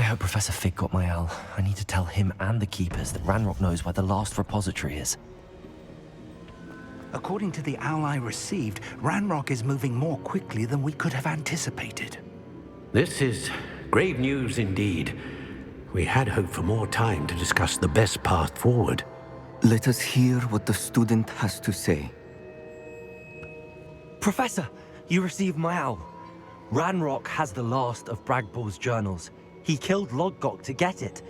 hope Professor Fig got my owl. I need to tell him and the Keepers that Ranrock knows where the last repository is. According to the owl I received, Ranrock is moving more quickly than we could have anticipated. This is grave news indeed. We had hoped for more time to discuss the best path forward. Let us hear what the student has to say. Professor, you received my owl. Ranrock has the last of Bragbor's journals. He killed Lodgok to get it.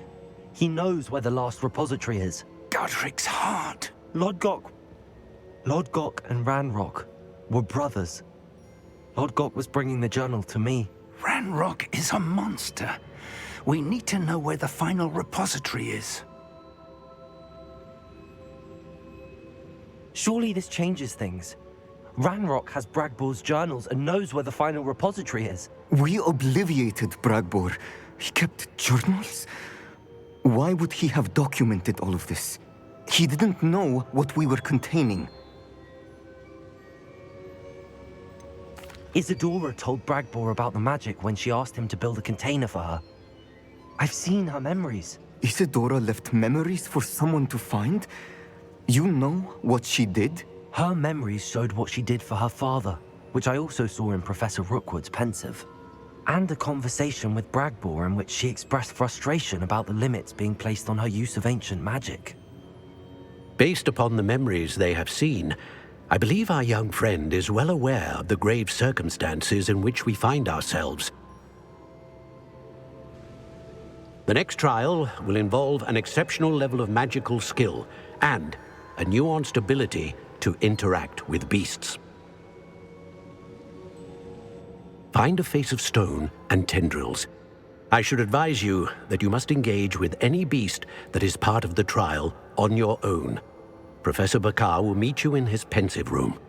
He knows where the last repository is. Godric's heart. Lodgok and Ranrock were brothers. Lodgok was bringing the journal to me. Ranrock is a monster. We need to know where the final repository is. Surely this changes things. Ranrock has Bragbor's journals and knows where the final repository is. We obliviated Bragbor. He kept journals? Why would he have documented all of this? He didn't know what we were containing. Isadora told Bragbor about the magic when she asked him to build a container for her. I've seen her memories. Isadora left memories for someone to find? You know what she did? Her memories showed what she did for her father, which I also saw in Professor Rookwood's pensive. And a conversation with Bragbor in which she expressed frustration about the limits being placed on her use of ancient magic. Based upon the memories they have seen, I believe our young friend is well aware of the grave circumstances in which we find ourselves. The next trial will involve an exceptional level of magical skill and a nuanced ability to interact with beasts. Find a face of stone and tendrils. I should advise you that you must engage with any beast that is part of the trial on your own. Professor Bakar will meet you in his pensive room.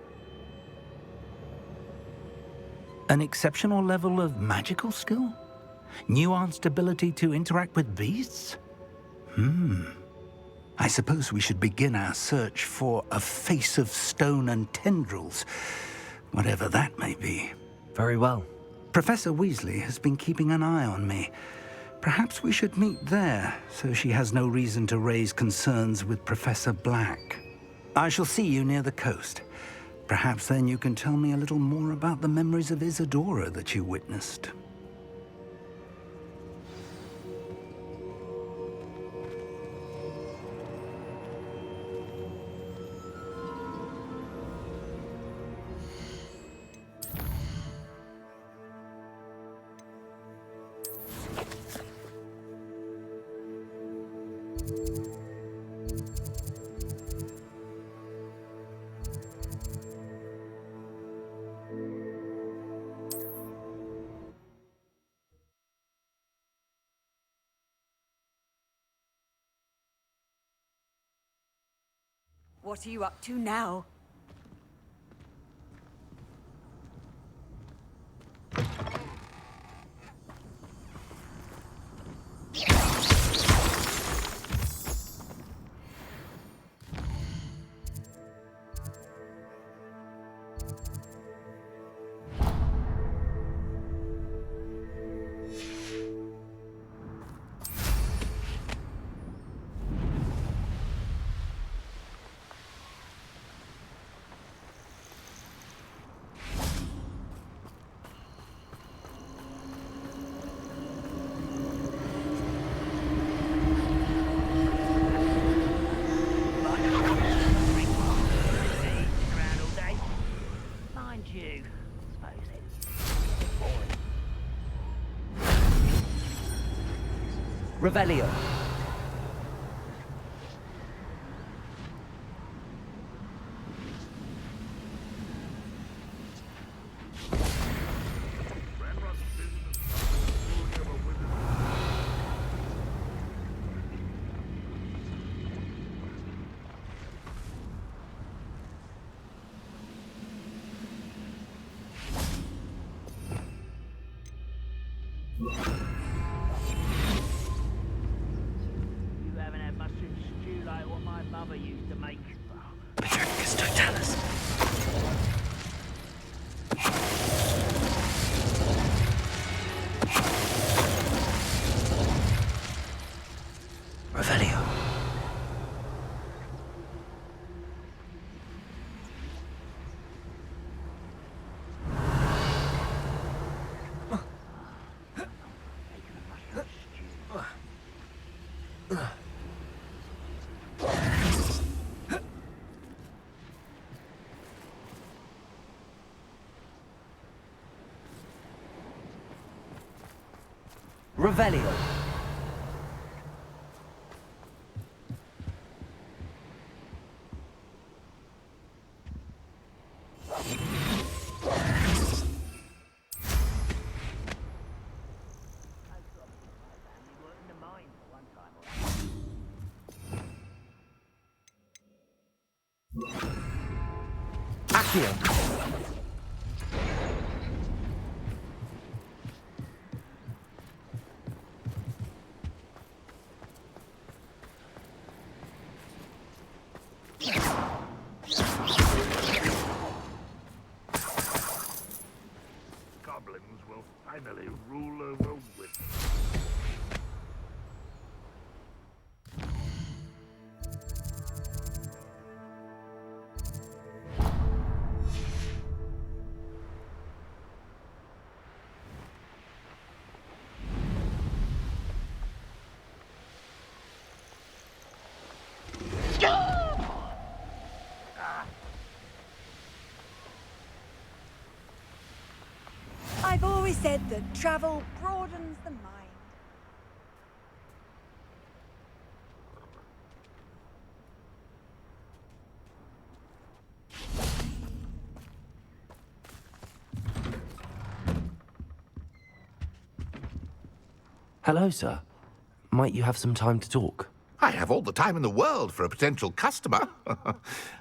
An exceptional level of magical skill? Nuanced ability to interact with beasts? I suppose we should begin our search for a face of stone and tendrils, whatever that may be. Very well. Professor Weasley has been keeping an eye on me. Perhaps we should meet there, so she has no reason to raise concerns with Professor Black. I shall see you near the coast. Perhaps then you can tell me a little more about the memories of Isadora that you witnessed. What are you up to now? Revelio. Revelio. Accio. Goblins will finally rule over wit. I've always said that travel broadens the mind. Hello, sir. Might you have some time to talk? I have all the time in the world for a potential customer.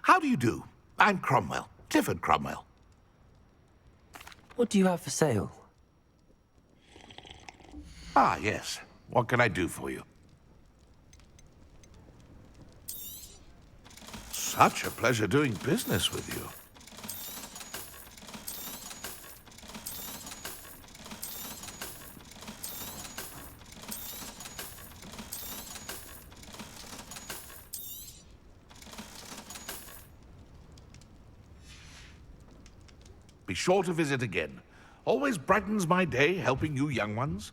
How do you do? I'm Cromwell, Clifford Cromwell. What do you have for sale? Ah, yes. What can I do for you? Such a pleasure doing business with you. Be sure to visit again. Always brightens my day helping you young ones.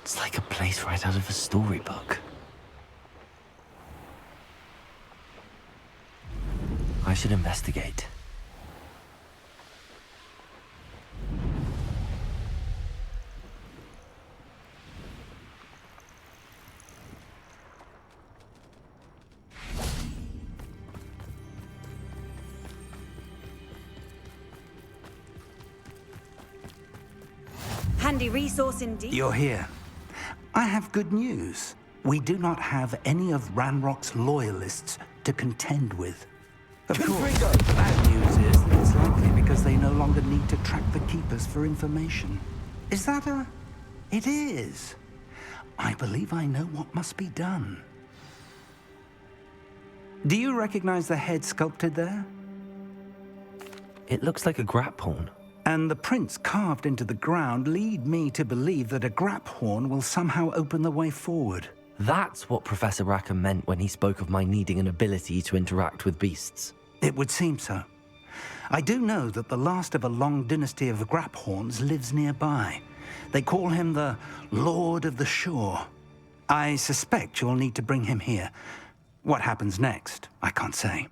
It's like a place right out of a storybook. I should investigate. Handy resource indeed. You're here. I have good news. We do not have any of Ranrock's loyalists to contend with. Of course, the bad news is that it's likely because they no longer need to track the Keepers for information. Is that a... It is. I believe I know what must be done. Do you recognize the head sculpted there? It looks like a grap horn. And the prints carved into the ground lead me to believe that a grap horn will somehow open the way forward. That's what Professor Rackham meant when he spoke of my needing an ability to interact with beasts. It would seem so. I do know that the last of a long dynasty of grap horns lives nearby. They call him the Lord of the Shore. I suspect you'll need to bring him here. What happens next, I can't say.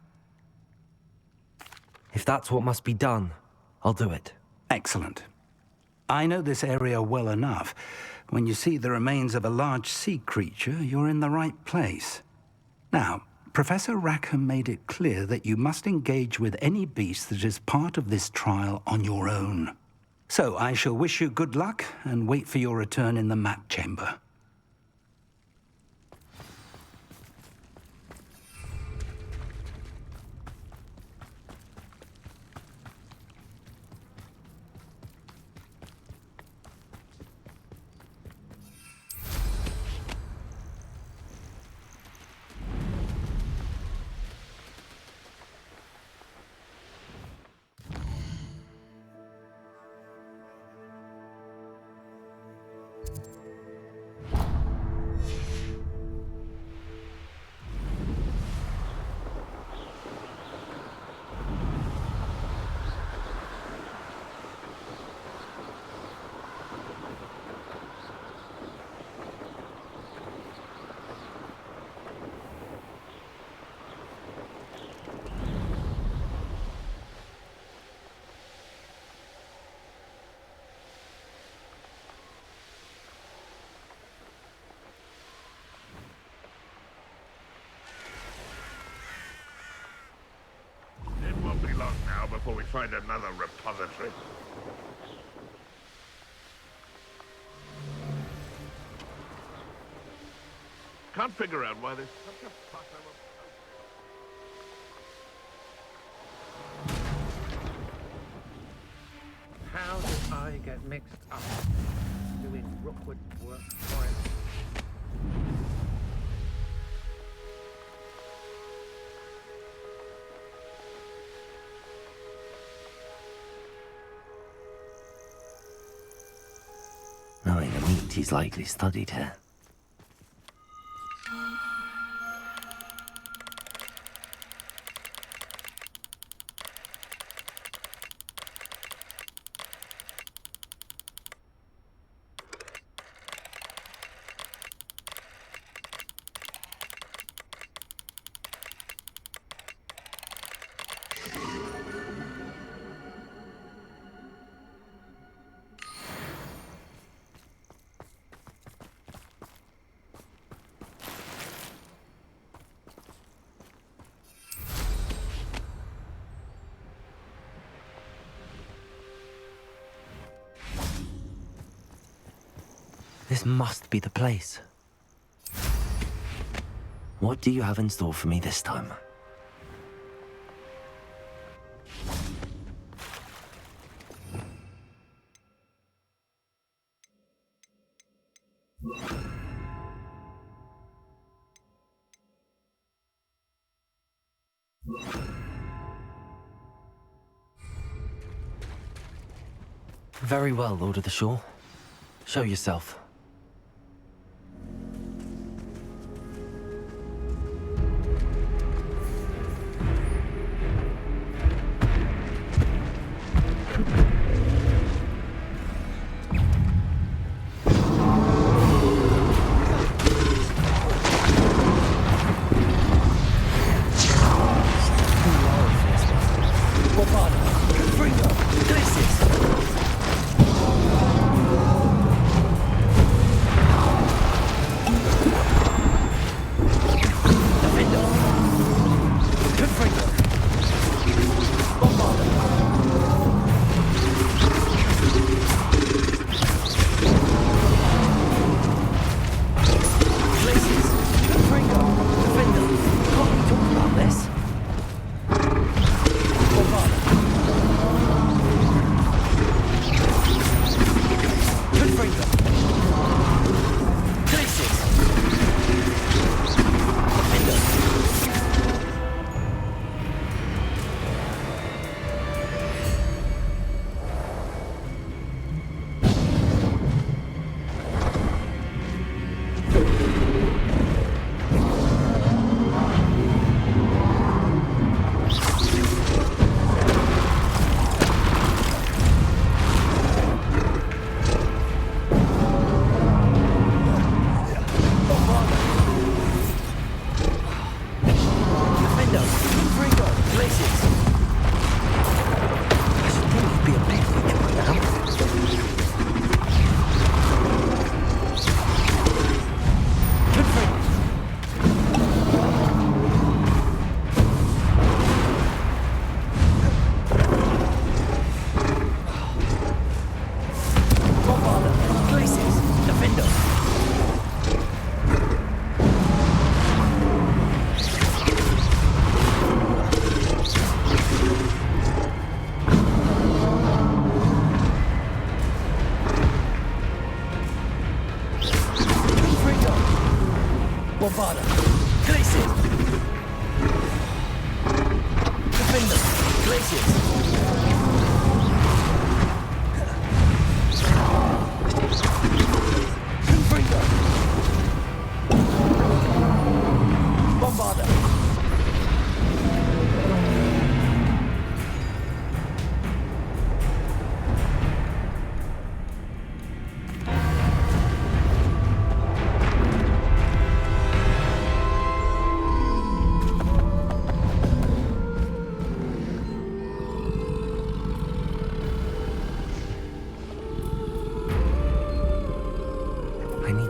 If that's what must be done, I'll do it. Excellent. I know this area well enough. When you see the remains of a large sea creature, you're in the right place. Now, Professor Rackham made it clear that you must engage with any beast that is part of this trial on your own. So I shall wish you good luck and wait for your return in the map chamber. It won't be long now before we find another repository. Can't figure out why there's such a fuss over... How did I get mixed up doing Rookwood's work for him? Knowing the meat, he's likely studied here. This must be the place. What do you have in store for me this time? Very well, Lord of the Shore. Show yourself.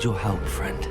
need your help, friend.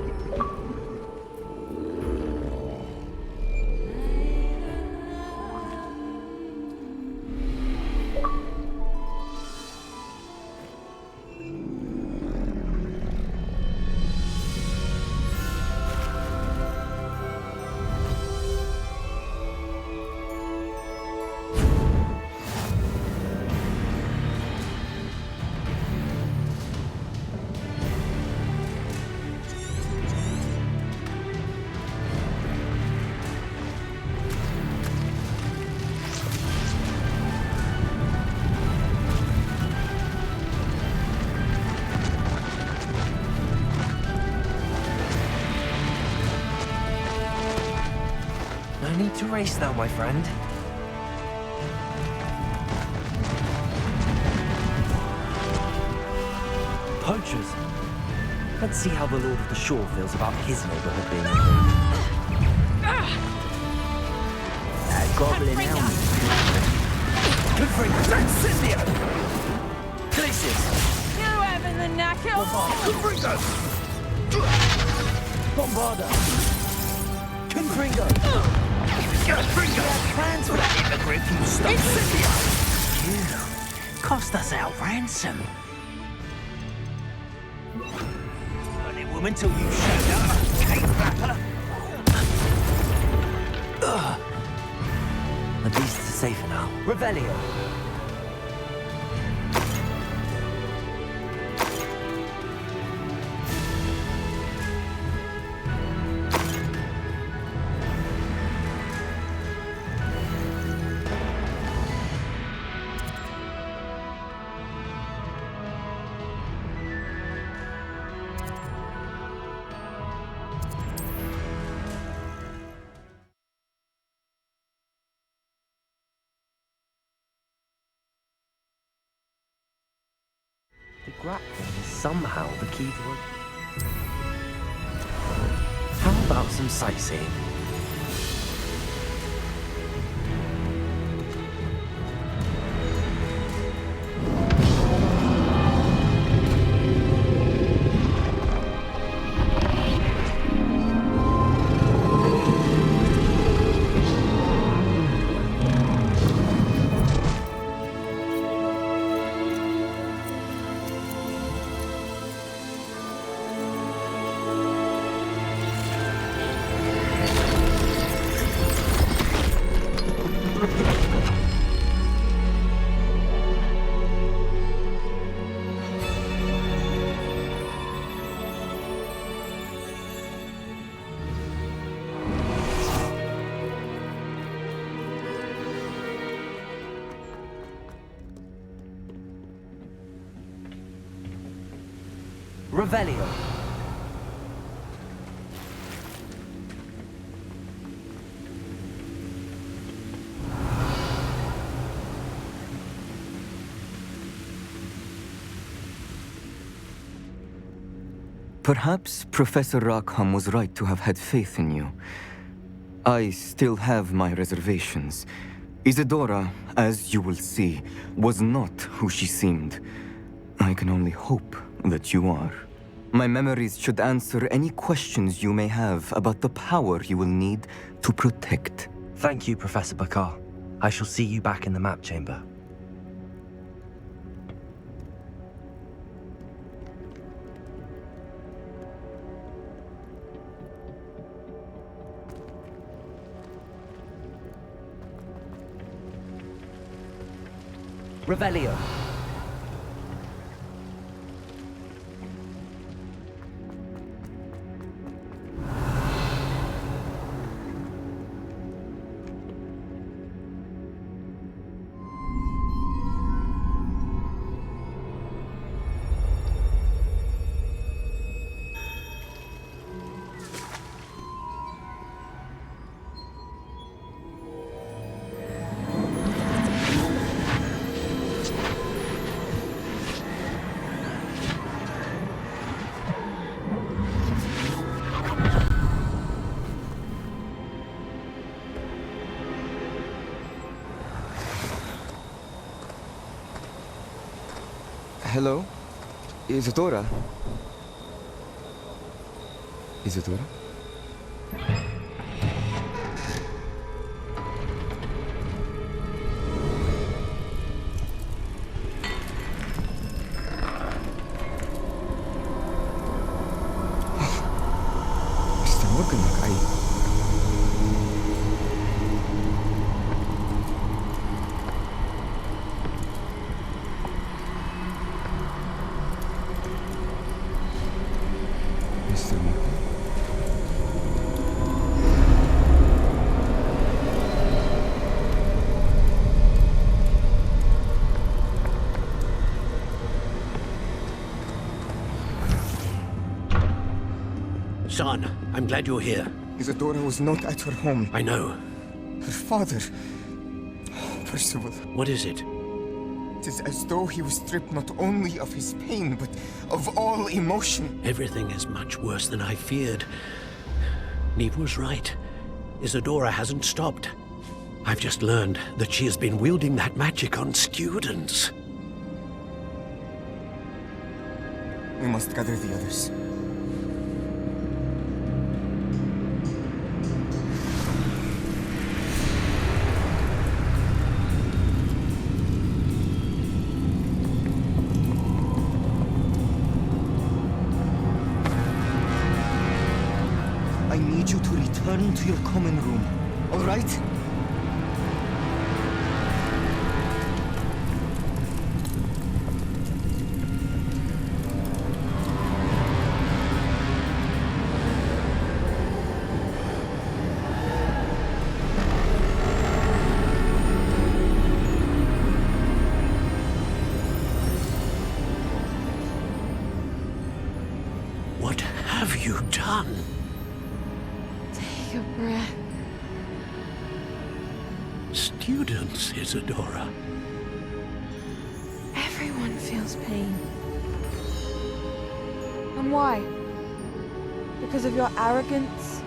No need to race now, my friend. Poachers. Let's see how the Lord of the Shore feels about his neighborhood being invaded. That goblin helmet. Confringo! Incendio! Glacius! You having the knacker? Confringo! Bombarda! Confringo! Confringo! Plans for that immigrant you stole. Incendio! You cost us our ransom. Funny woman till you showed up, cake wrapper. The beasts are safer now. Revelio! The grappling is somehow the key to it. How about some sightseeing? Revelio. Perhaps Professor Rackham was right to have had faith in you. I still have my reservations. Isadora, as you will see, was not who she seemed. I can only hope that you are. My memories should answer any questions you may have about the power you will need to protect. Thank you, Professor Bakar. I shall see you back in the map chamber. Revelio. Hello? Isadora? Isadora? Mr. Morganlock, Mr. Morgan? Son, I'm glad you're here. Isadora was not at her home. I know. Her father... Oh, Percival. What is it? It is as though he was stripped not only of his pain, but of all emotion. Everything is much worse than I feared. Neve was right. Isadora hasn't stopped. I've just learned that she has been wielding that magic on students. We must gather the others. I need you to return to your common room, all right? What have you done? Take a breath. Students, Isadora. Everyone feels pain. And why? Because of your arrogance?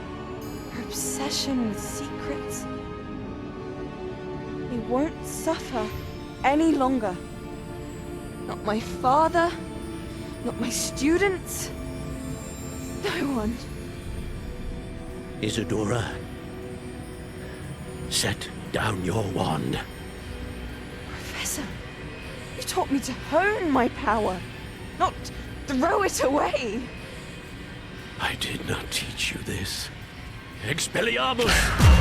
Your obsession with secrets? We won't suffer any longer. Not my father, not my students, no one. Isadora, set down your wand. Professor, you taught me to hone my power, not throw it away. I did not teach you this. Expelliarmus!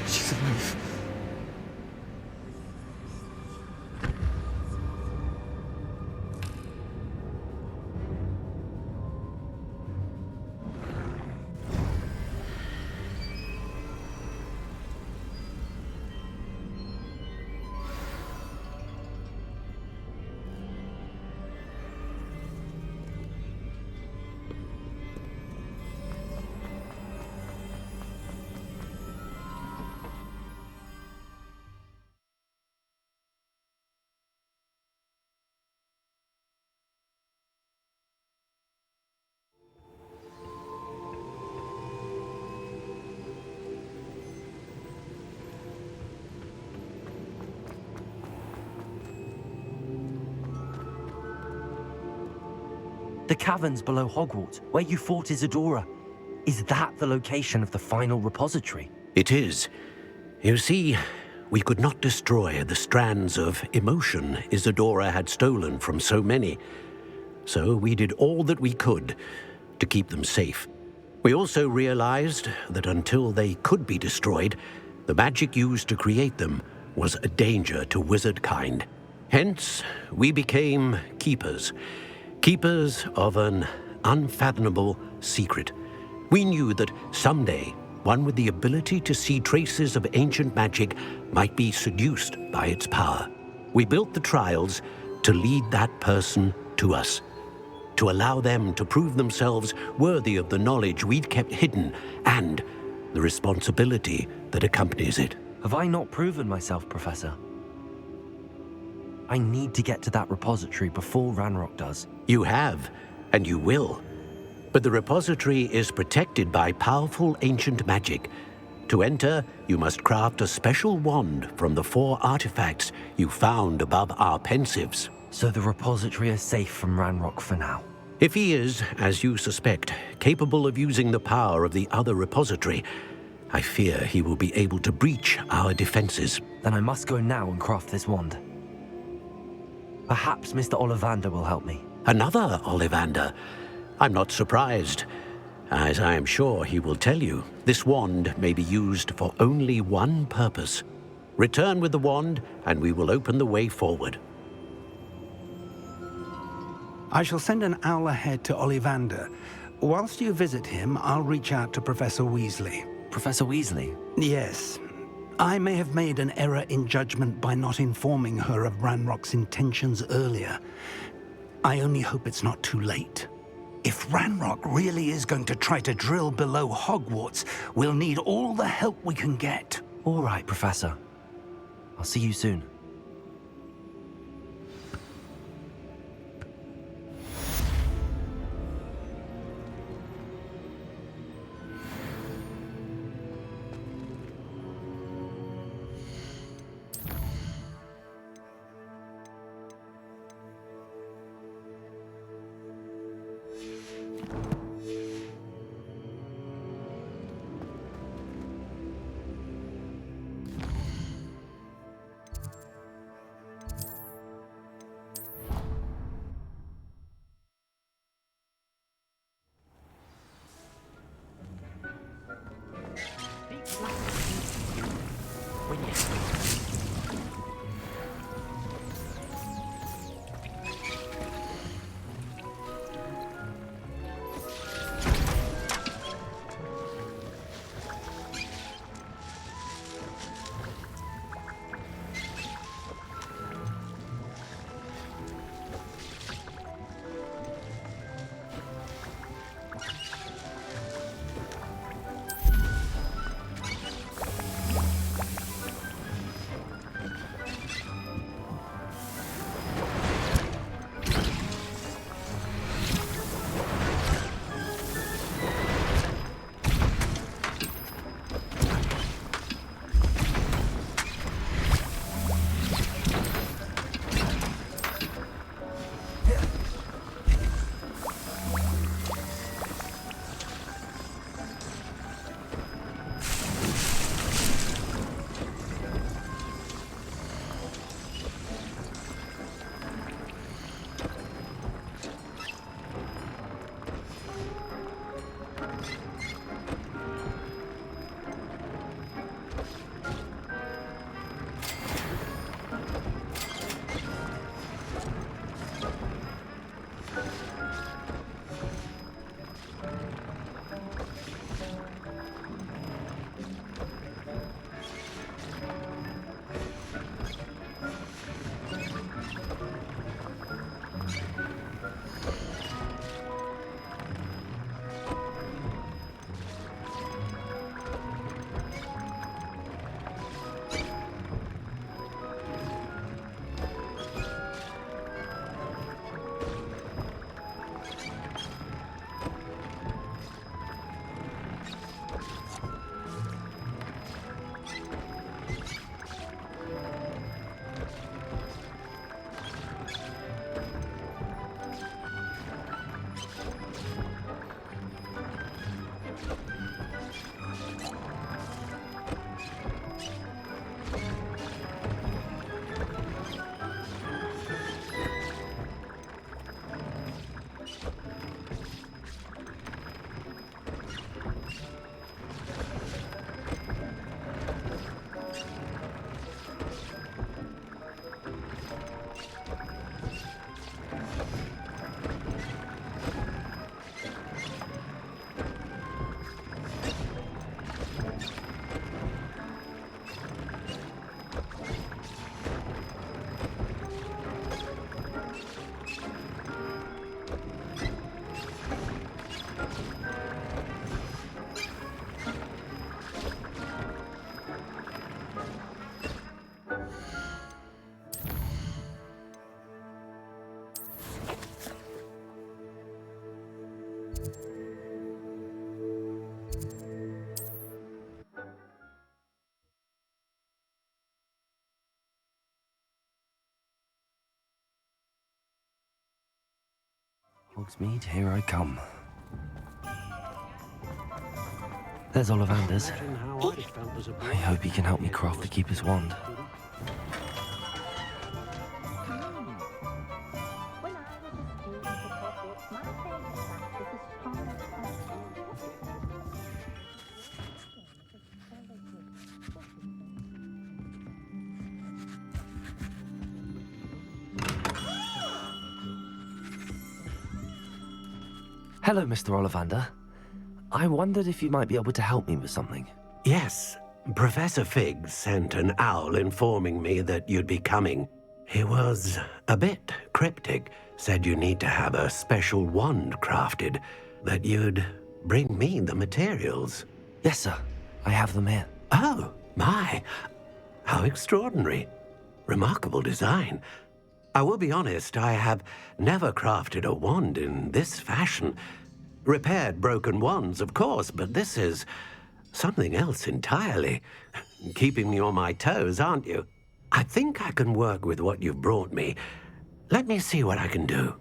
She's alive. The caverns below Hogwarts, where you fought Isadora. Is that the location of the final repository? It is. You see, we could not destroy the strands of emotion Isadora had stolen from so many. So we did all that we could to keep them safe. We also realized that until they could be destroyed, the magic used to create them was a danger to wizard kind. Hence, we became keepers. Keepers of an unfathomable secret. We knew that someday, one with the ability to see traces of ancient magic might be seduced by its power. We built the trials to lead that person to us, to allow them to prove themselves worthy of the knowledge we'd kept hidden and the responsibility that accompanies it. Have I not proven myself, Professor? I need to get to that repository before Ranrock does. You have, and you will. But the repository is protected by powerful ancient magic. To enter, you must craft a special wand from the 4 artifacts you found above our pensives. So the repository is safe from Ranrock for now. If he is, as you suspect, capable of using the power of the other repository, I fear he will be able to breach our defenses. Then I must go now and craft this wand. Perhaps Mr. Ollivander will help me. Another Ollivander? I'm not surprised. As I am sure he will tell you, this wand may be used for only one purpose. Return with the wand, and we will open the way forward. I shall send an owl ahead to Ollivander. Whilst you visit him, I'll reach out to Professor Weasley. Professor Weasley? Yes. I may have made an error in judgment by not informing her of Ranrock's intentions earlier. I only hope it's not too late. If Ranrock really is going to try to drill below Hogwarts, we'll need all the help we can get. All right, Professor. I'll see you soon. Hogsmeade, here I come. There's Ollivander's. I hope he can help me craft the Keeper's Wand. Hello, Mr. Ollivander. I wondered if you might be able to help me with something. Yes, Professor Fig sent an owl informing me that you'd be coming. He was a bit cryptic, said you need to have a special wand crafted, that you'd bring me the materials. Yes, sir. I have them here. Oh, my. How extraordinary. Remarkable design. I will be honest, I have never crafted a wand in this fashion. Repaired broken wands, of course, but this is something else entirely. Keeping me on my toes, aren't you? I think I can work with what you've brought me. Let me see what I can do.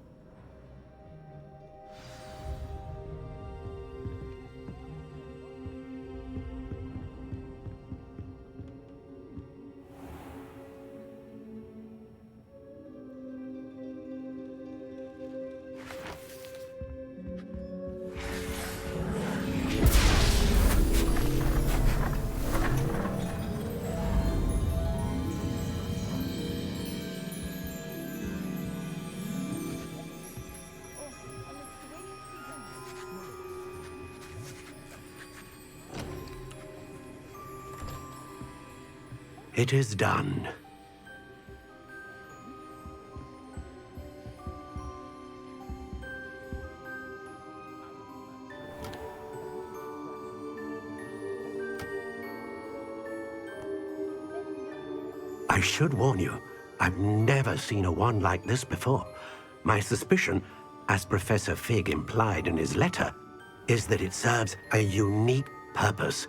It is done. I should warn you, I've never seen a wand like this before. My suspicion, as Professor Fig implied in his letter, is that it serves a unique purpose.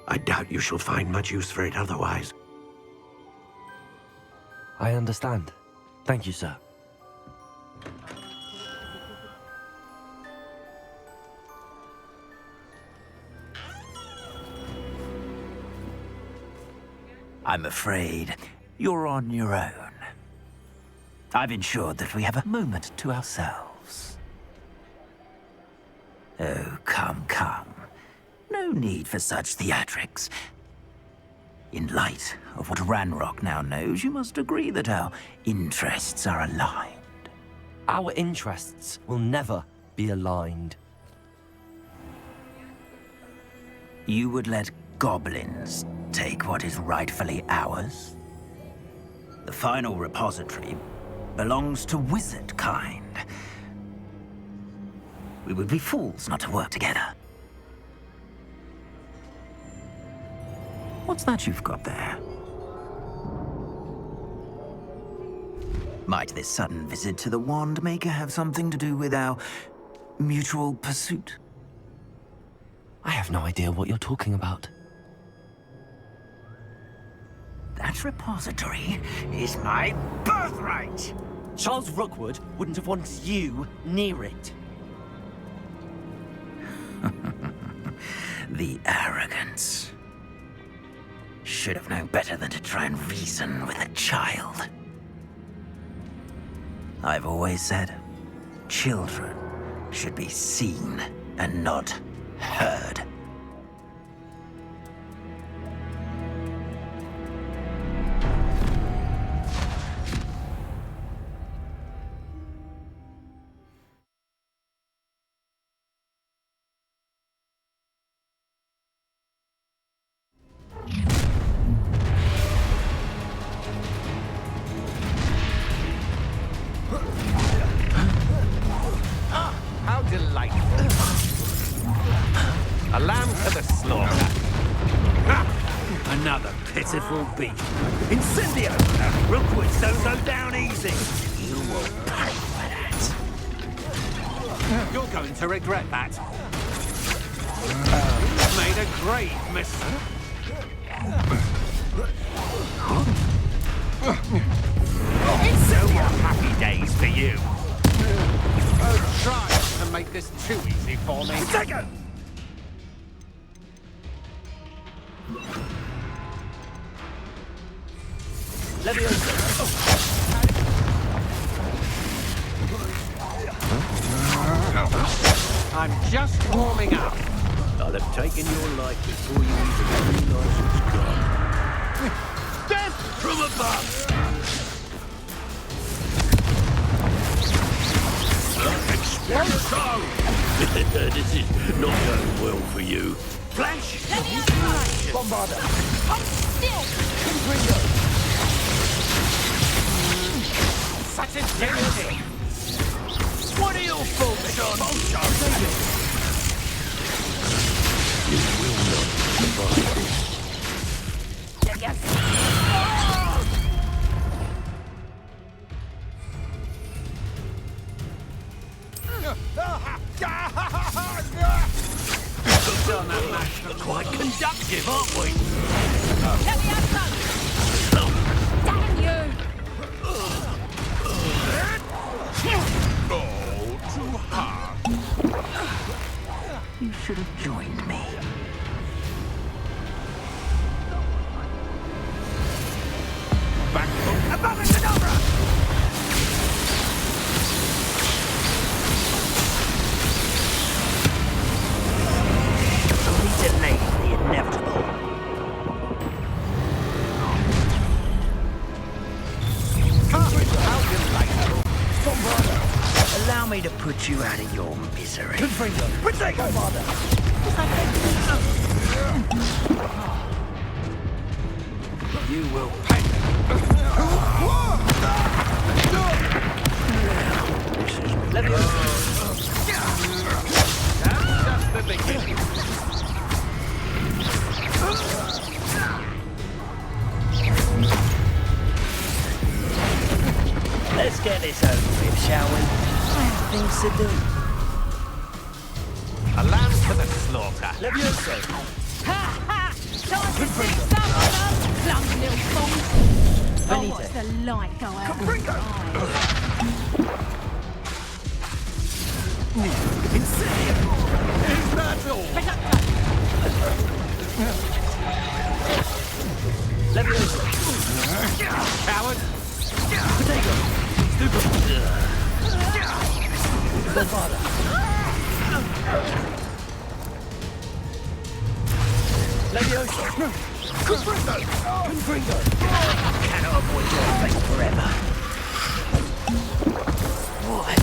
I doubt you shall find much use for it otherwise. I understand. Thank you, sir. I'm afraid you're on your own. I've ensured that we have a moment to ourselves. Oh, come, come. No need for such theatrics. In light of what Ranrock now knows, you must agree that our interests are aligned. Our interests will never be aligned. You would let goblins take what is rightfully ours? The final repository belongs to wizard kind. We would be fools not to work together. What's that you've got there? Might this sudden visit to the Wand Maker have something to do with our mutual pursuit? I have no idea what you're talking about. That repository is my birthright! Charles Rookwood wouldn't have wanted you near it. The arrogance. Should have known better than to try and reason with a child. I've always said, children should be seen and not heard. How delightful. A lamb to the slaughter. Another pitiful beast. Incendio! Rookwood don't go down easy. You will pay for that. You're going to regret that. Made a grave mistake. No more happy days for you. Oh, try to make this too easy for me. Take it! I'm just warming up. I'll have taken your life before you even realize it's gone. Death from above! This is not going well for you. Flash! Let me out! Bombarder! Hold still! Such integrity! What are your faults, John? You will not survive. Let me out! We're quite conductive, aren't we? Let me out, son! Damn you! Oh, too hard. You should have joined me. Back up! Above and Cadabra! Only delay the inevitable. How you like Bombarder, allow me to put you out of your misery. Potato Bombarder! You will pay. Let me That's just the beginning. Let's get this over with, shall we? I have things to do. A lamb to the slaughter. Ha ha! Time to see some of them! Clumsy little thongs! Oh, watch the light go out of his eyes. Is that all? Coward! Cannot avoid your fate forever. What?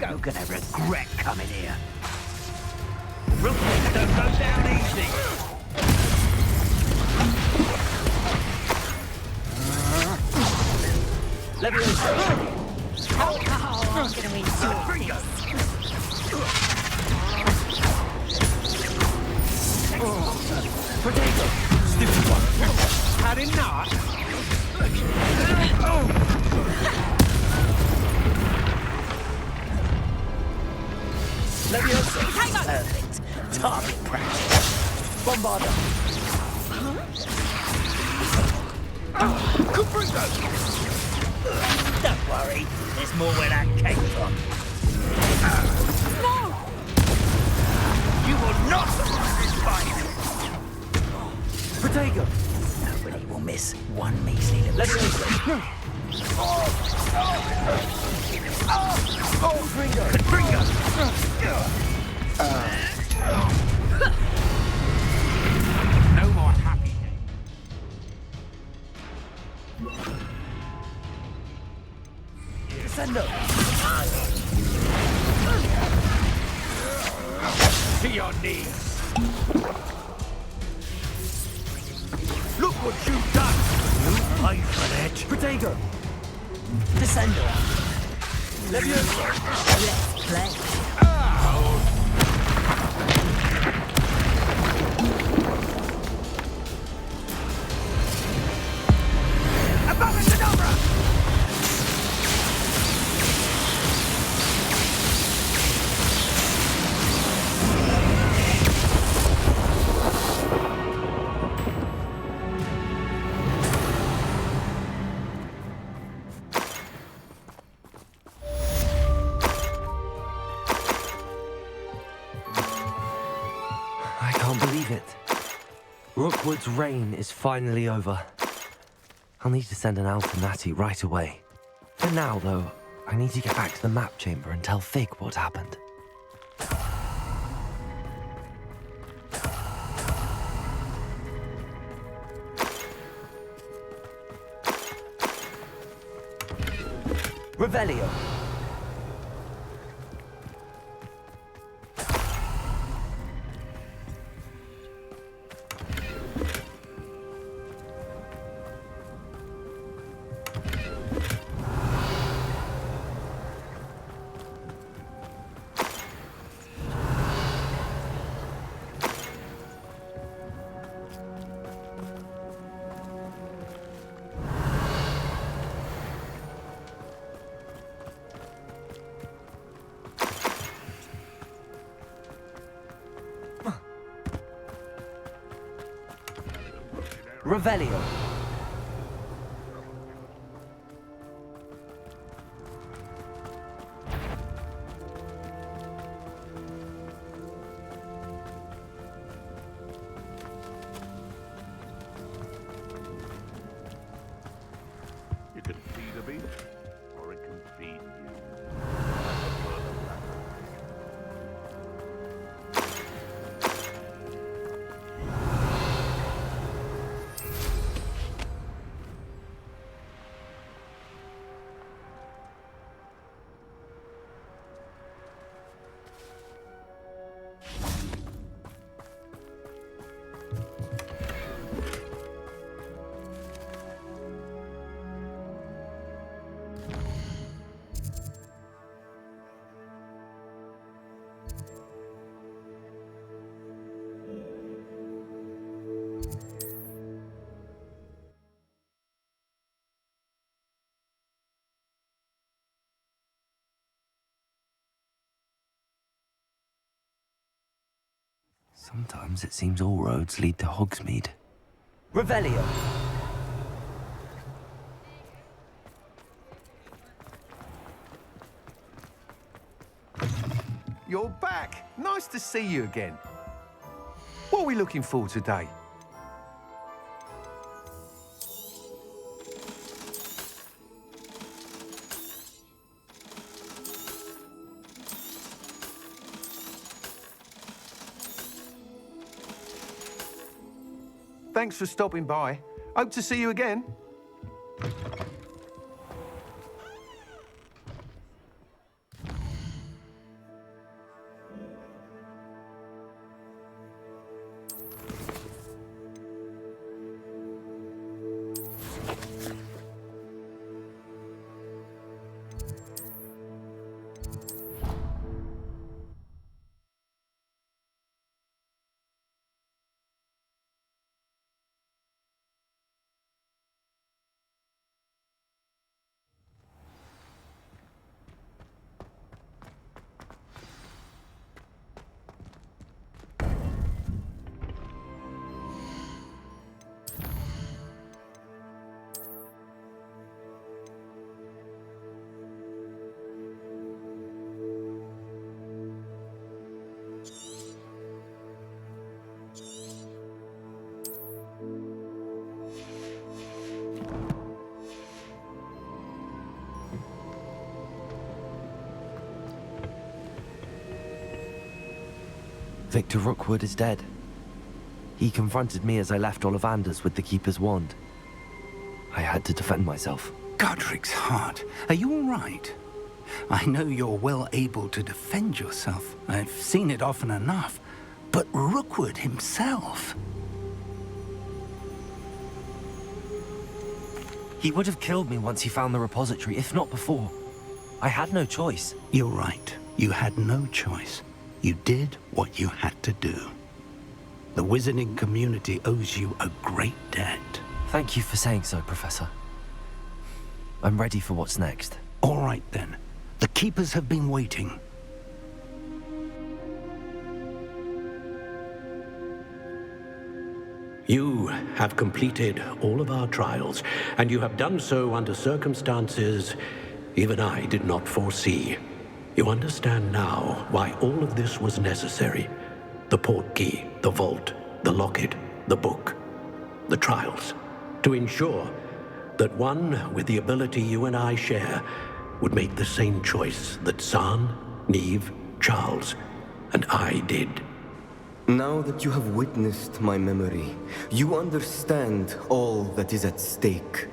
You're gonna regret coming here. Rookwood don't go down easy. Oh, I'm gonna enjoy this. Had enough? Perfect. Target practice. Bombarder. Don't worry. There's more where that came from. No! You will not survive this fight. Potato! Nobody will miss one measly little secret. No more happy days. Send up. To your knees. Look what you've done. You pay for that. Potato! Descender. Let's play. Above and Cadabra! Rookwood's reign is finally over. I'll need to send an owl to Natty right away. For now, though, I need to get back to the map chamber and tell Fig what happened. Revelio. Revelio. You can feed a beast, or it can feed you. Sometimes it seems all roads lead to Hogsmeade. Revelio. You're back. Nice to see you again. What are we looking for today? Thanks for stopping by. Hope to see you again. Victor Rookwood is dead. He confronted me as I left Ollivander's with the Keeper's wand. I had to defend myself. Godric's heart, are you all right? I know you're well able to defend yourself. I've seen it often enough. But Rookwood himself... He would have killed me once he found the repository, if not before. I had no choice. You're right. You had no choice. You did what you had to do. The wizarding community owes you a great debt. Thank you for saying so, Professor. I'm ready for what's next. All right, then. The Keepers have been waiting. You have completed all of our trials, and you have done so under circumstances even I did not foresee. You understand now why all of this was necessary. The portkey, the vault, the locket, the book, the trials, to ensure that one with the ability you and I share would make the same choice that San, Neve, Charles, and I did. Now that you have witnessed my memory, you understand all that is at stake.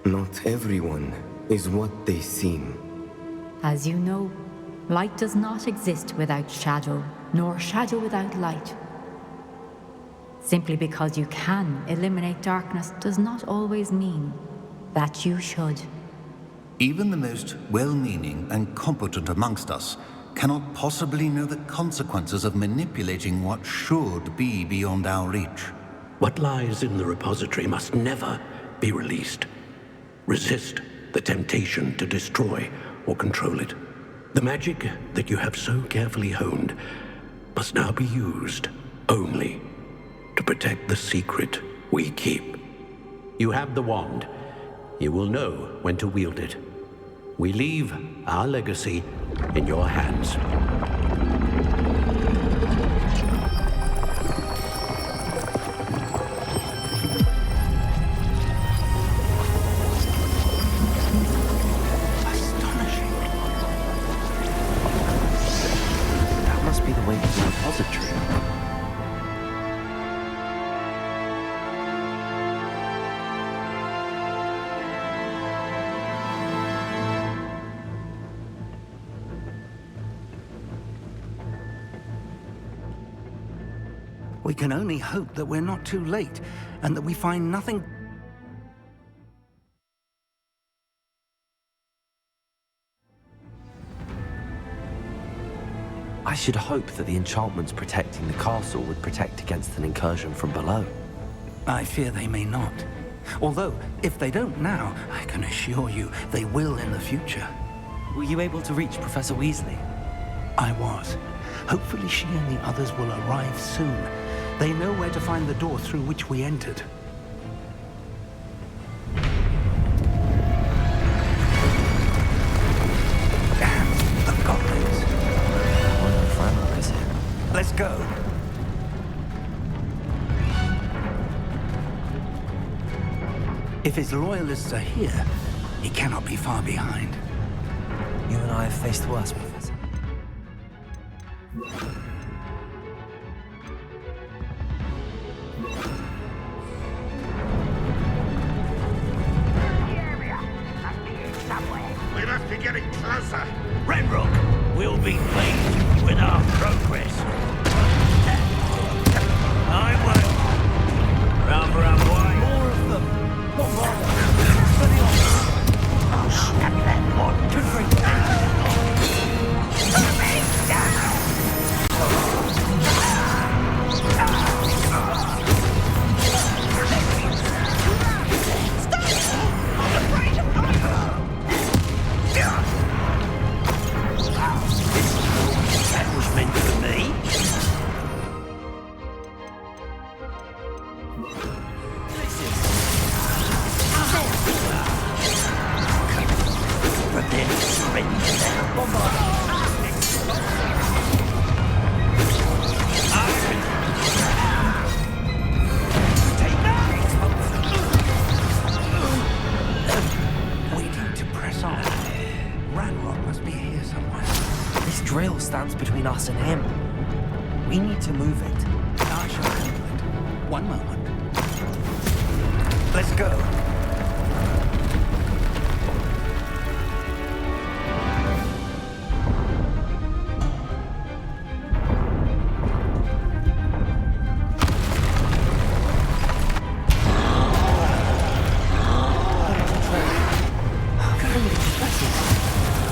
Not everyone is what they seem. As you know, light does not exist without shadow, nor shadow without light. Simply because you can eliminate darkness does not always mean that you should. Even the most well-meaning and competent amongst us cannot possibly know the consequences of manipulating what should be beyond our reach. What lies in the repository must never be released. Resist the temptation to destroy or control it. The magic that you have so carefully honed must now be used only to protect the secret we keep. You have the wand. You will know when to wield it. We leave our legacy in your hands. That must be the way to the repository. We can only hope that we're not too late, and that we find nothing. I should hope that the enchantments protecting the castle would protect against an incursion from below. I fear they may not. Although, if they don't now, I can assure you they will in the future. Were you able to reach Professor Weasley? I was. Hopefully she and the others will arrive soon. They know where to find the door through which we entered. Damn, the goblins. I wonder if Ranrock is here. Let's go. If his loyalists are here, he cannot be far behind. You and I have faced worse, Professor. We must be getting closer. Ranrock will be pleased with our progress. I won't. Rather unwise. More of them. Not more. I'll snap that one to That was meant for me. Prepare to surrender now. Waiting to press on. Ranrock must be here somewhere. This drill stands between us and him. We need to move it. I shall handle it. One moment. Let's go.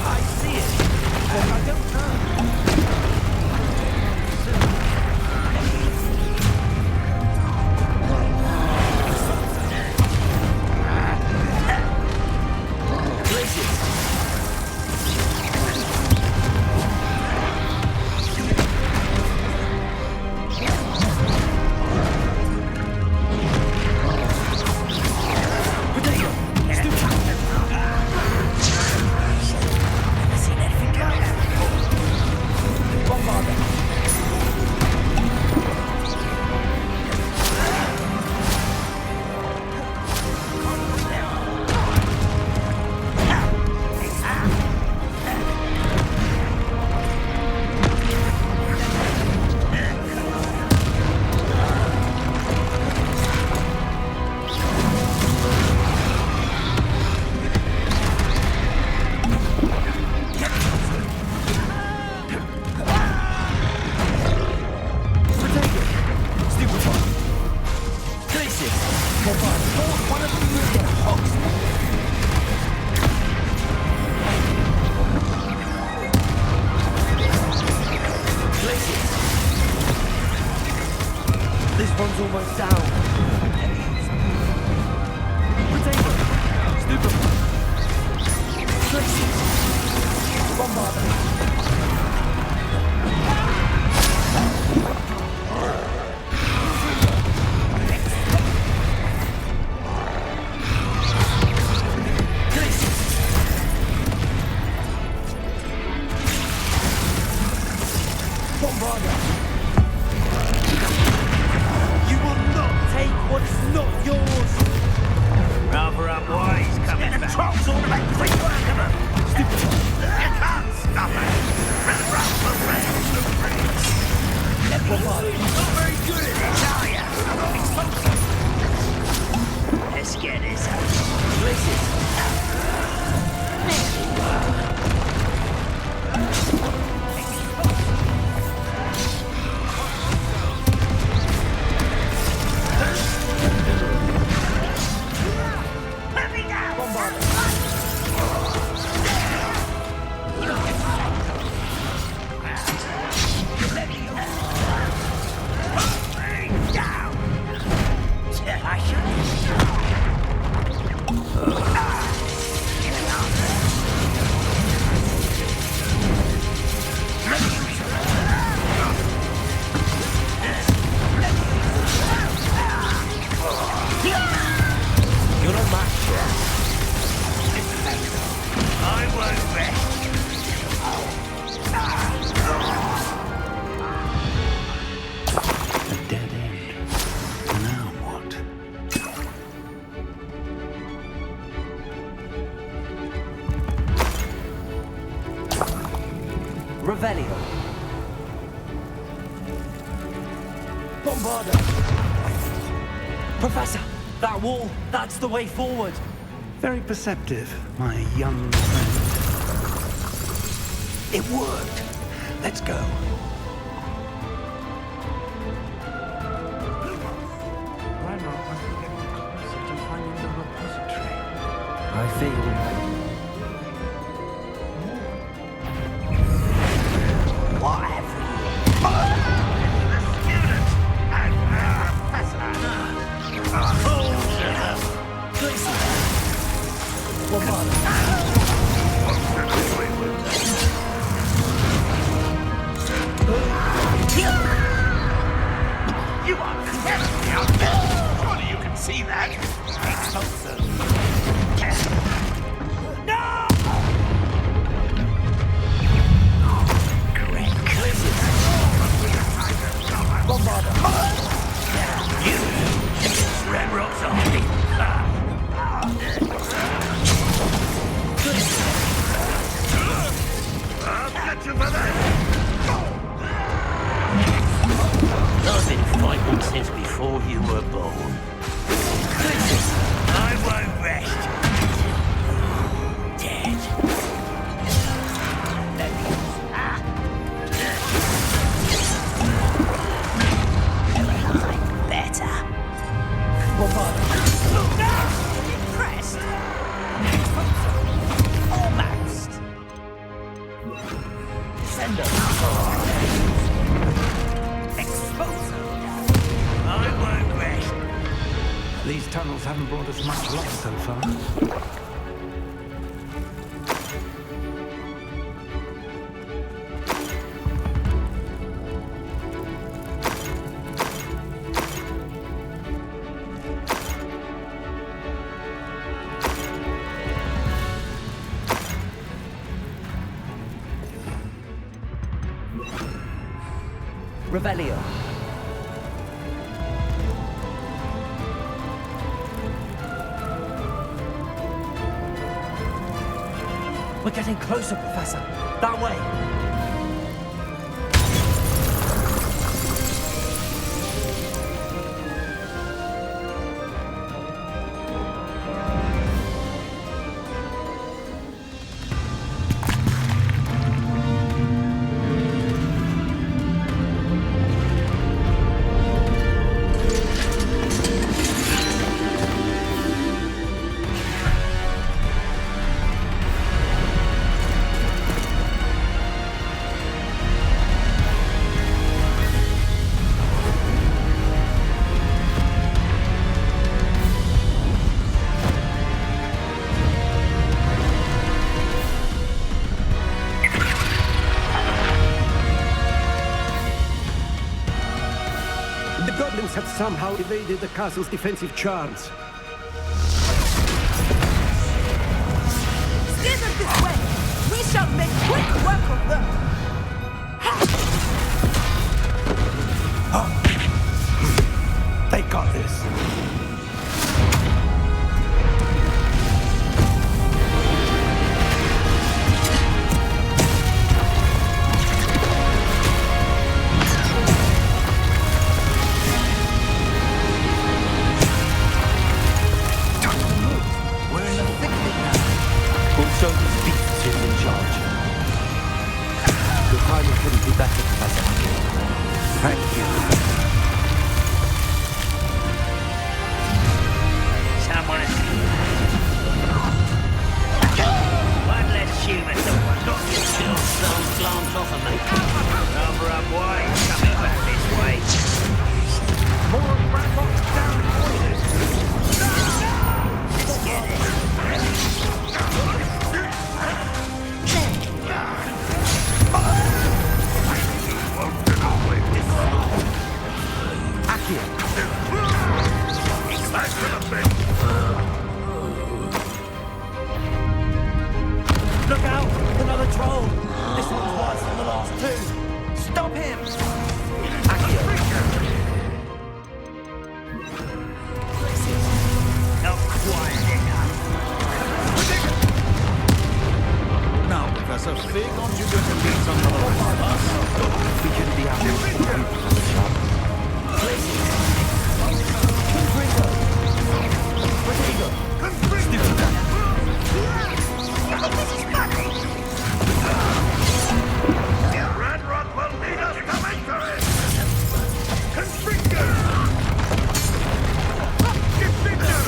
I see it, but I don't know. Revelio. Bombarda. Professor, that wall, that's the way forward. Very perceptive, my young friend. It worked. Let's go. Ranrock must be getting closer to finding the repository. I feel. What have we? You are terribly out there. Surely you can see that. Ranrock's army. I'll get you for that. I've been fighting since before you were born. I won't rest. Dead. Better. Impressed? Almost. Send us. Exposure. I won't rest. These tunnels haven't brought us much luck so far. Revelio. We're getting closer, Professor. That way. The goblins have somehow evaded the castle's defensive charms. Steer them this way! We shall make quick work of them! They got this. Look out! Another troll! This one's worse than the last two! Stop him! Not quite enough. Now, Professor, Fig, aren't you going to lead from the rest of us. We couldn't be out here with you, Professor Sharp. Ranrock will lead us to victory! Constrictor! Defender!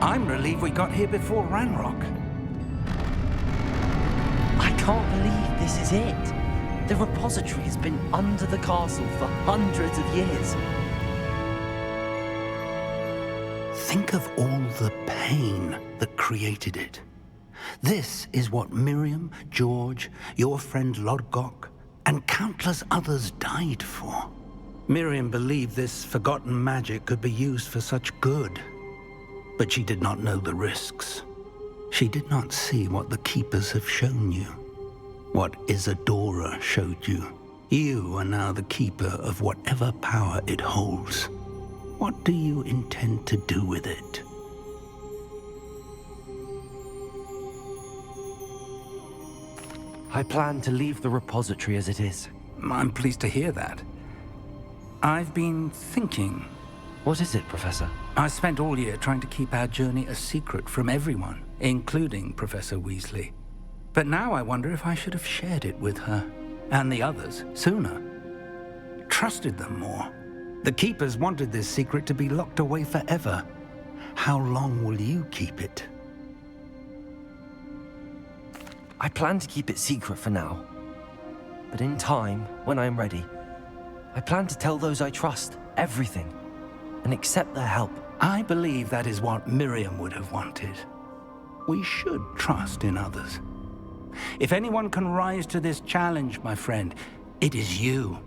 I'm relieved we got here before Ranrock. I can't believe this is it. The repository has been under the castle for hundreds of years. Think of all the pain that created it. This is what Miriam, George, your friend Lodgok, and countless others died for. Miriam believed this forgotten magic could be used for such good. But she did not know the risks. She did not see what the Keepers have shown you. What Isadora showed you. You are now the Keeper of whatever power it holds. What do you intend to do with it? I plan to leave the repository as it is. I'm pleased to hear that. I've been thinking. What is it, Professor? I spent all year trying to keep our journey a secret from everyone, including Professor Weasley. But now I wonder if I should have shared it with her, and the others, sooner. Trusted them more. The Keepers wanted this secret to be locked away forever. How long will you keep it? I plan to keep it secret for now. But in time, when I'm ready, I plan to tell those I trust everything and accept their help. I believe that is what Miriam would have wanted. We should trust in others. If anyone can rise to this challenge, my friend, it is you.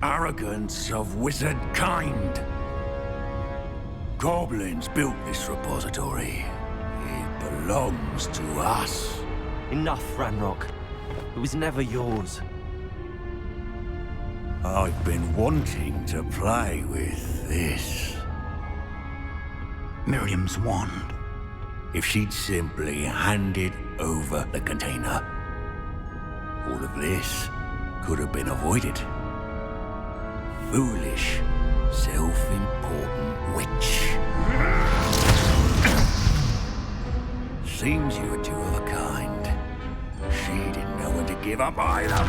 arrogance of wizard kind. Goblins built this repository. It belongs to us. Enough, Ranrock. It was never yours. I've been wanting to play with this. Miriam's wand. If she'd simply handed over the container, all of this could have been avoided. Foolish, self-important witch. Seems you were two of a kind. She didn't know when to give up either.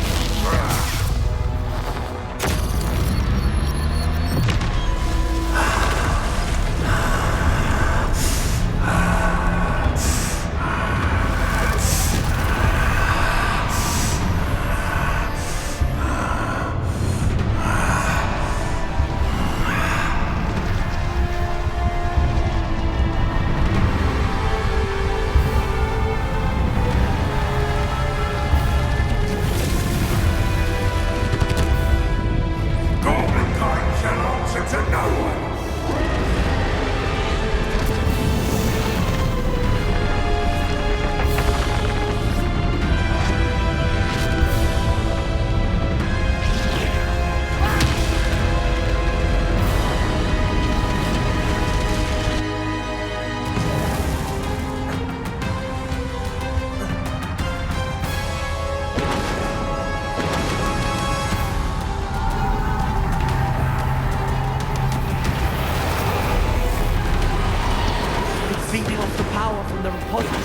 Feeding off the power from the repository.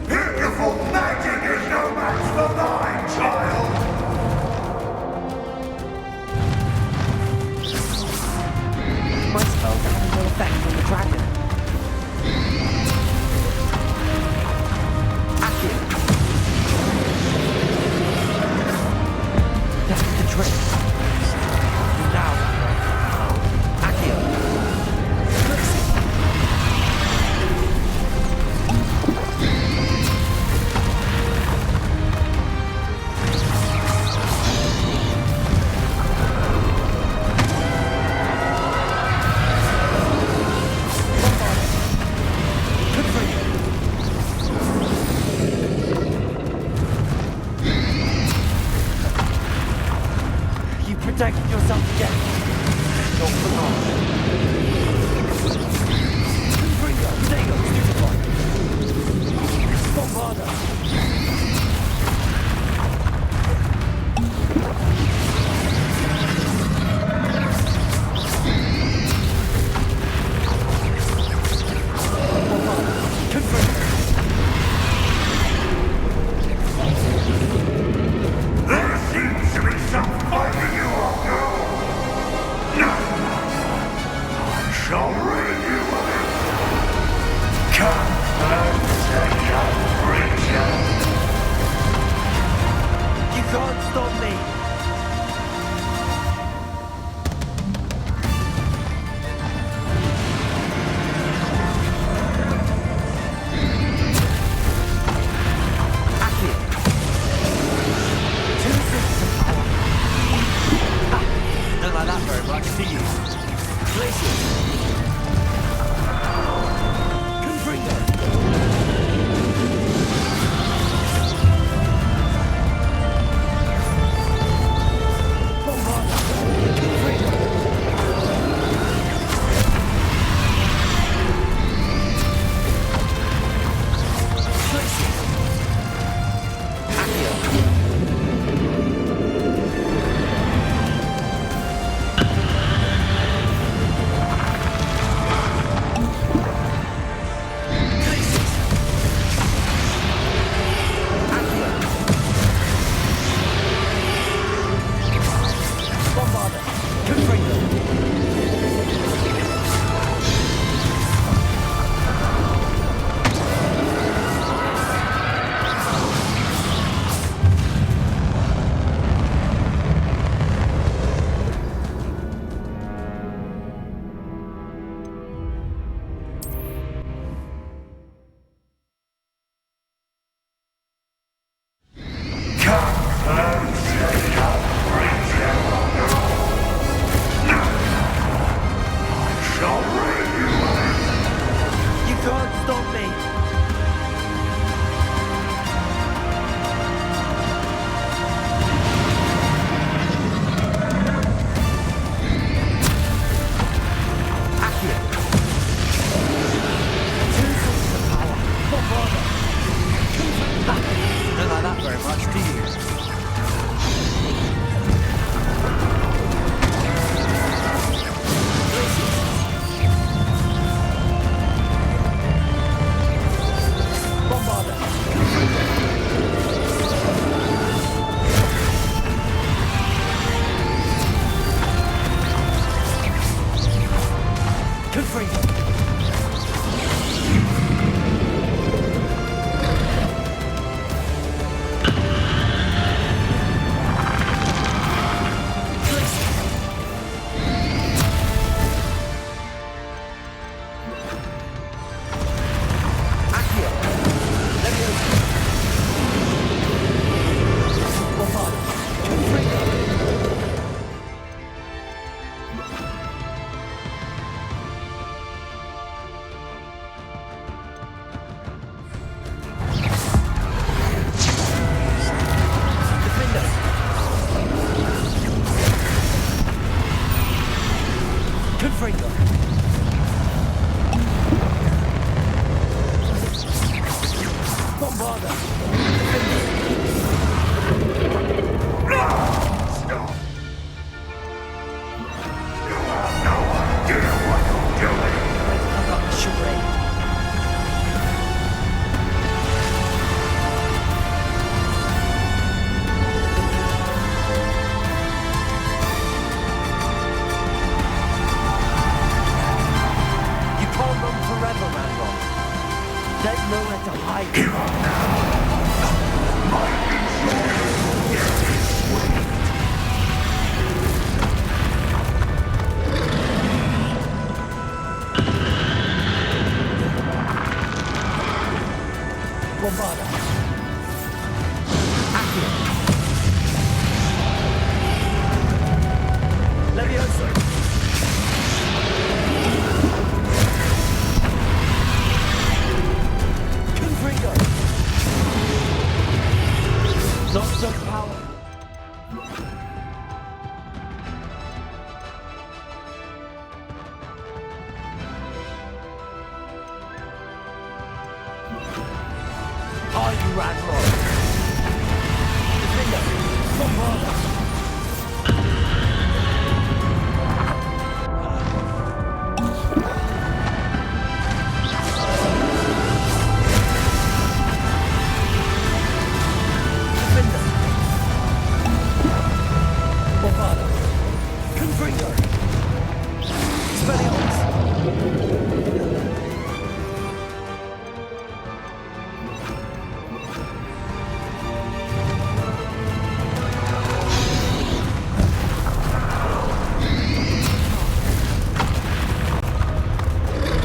Beautiful magic is no match for thine, child! My spells are having no effect on the dragon. That's the trick. Now, Accio. Protected yourself again. Not for long. Confringo, Dago, Stupefy. Bombarda. There seems to be some fighting you all know. No, I shall rid you of it. Come and take your creature. You can't stop me. Don't like that very much, do you? Places. Confringo. Confringo. Bombarda. Stop! You have no idea what you're doing! I've got the charade. You can't run forever, Ranrock. There's nowhere to hide. Give up now! My instructions is sweet! Bombarda. Accio. Levioso. Confringo. Not so power. Are you Ranrock? Confringo. Bombarda. Bombarda. Confringo. Spellions.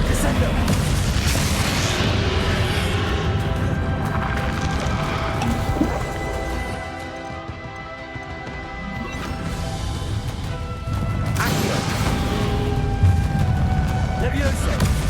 Descendo. Accio. Levioso.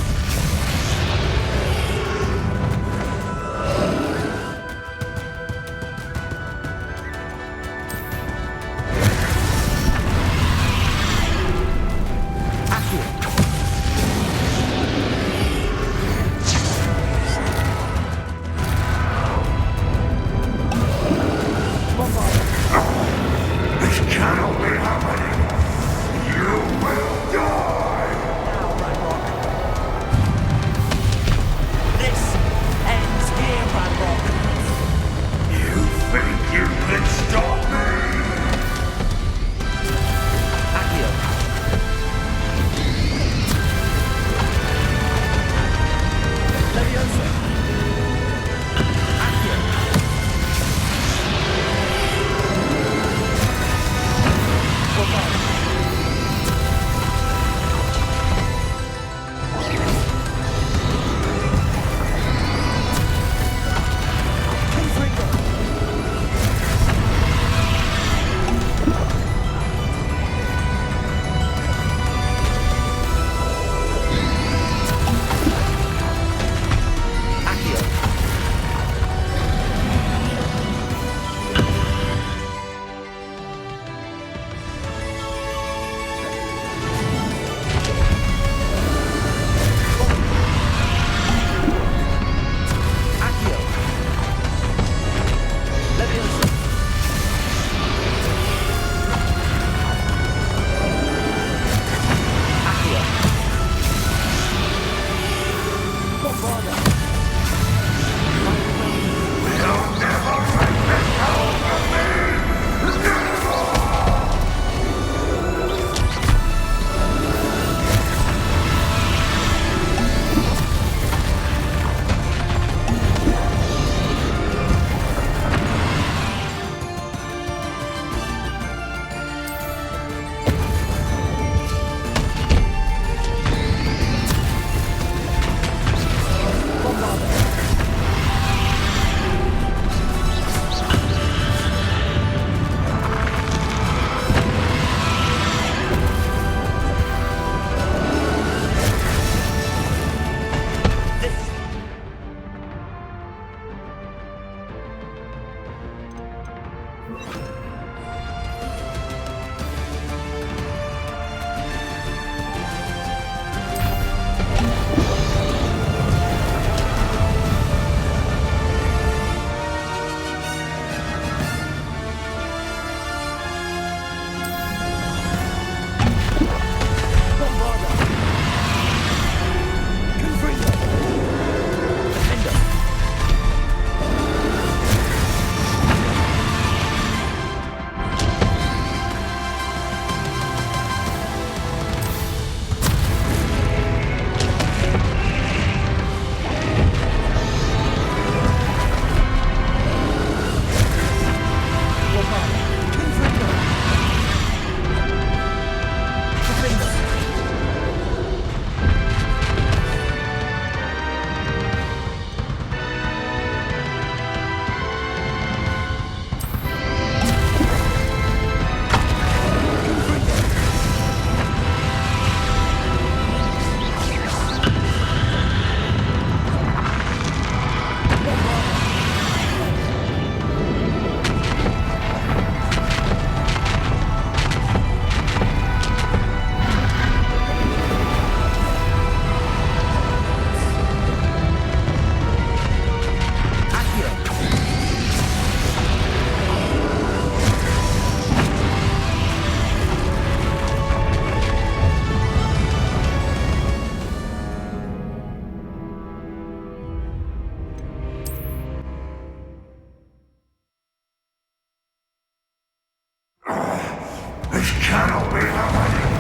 be happening.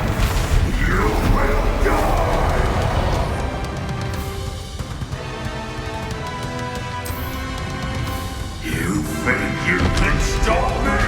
You will die. You think you can stop me?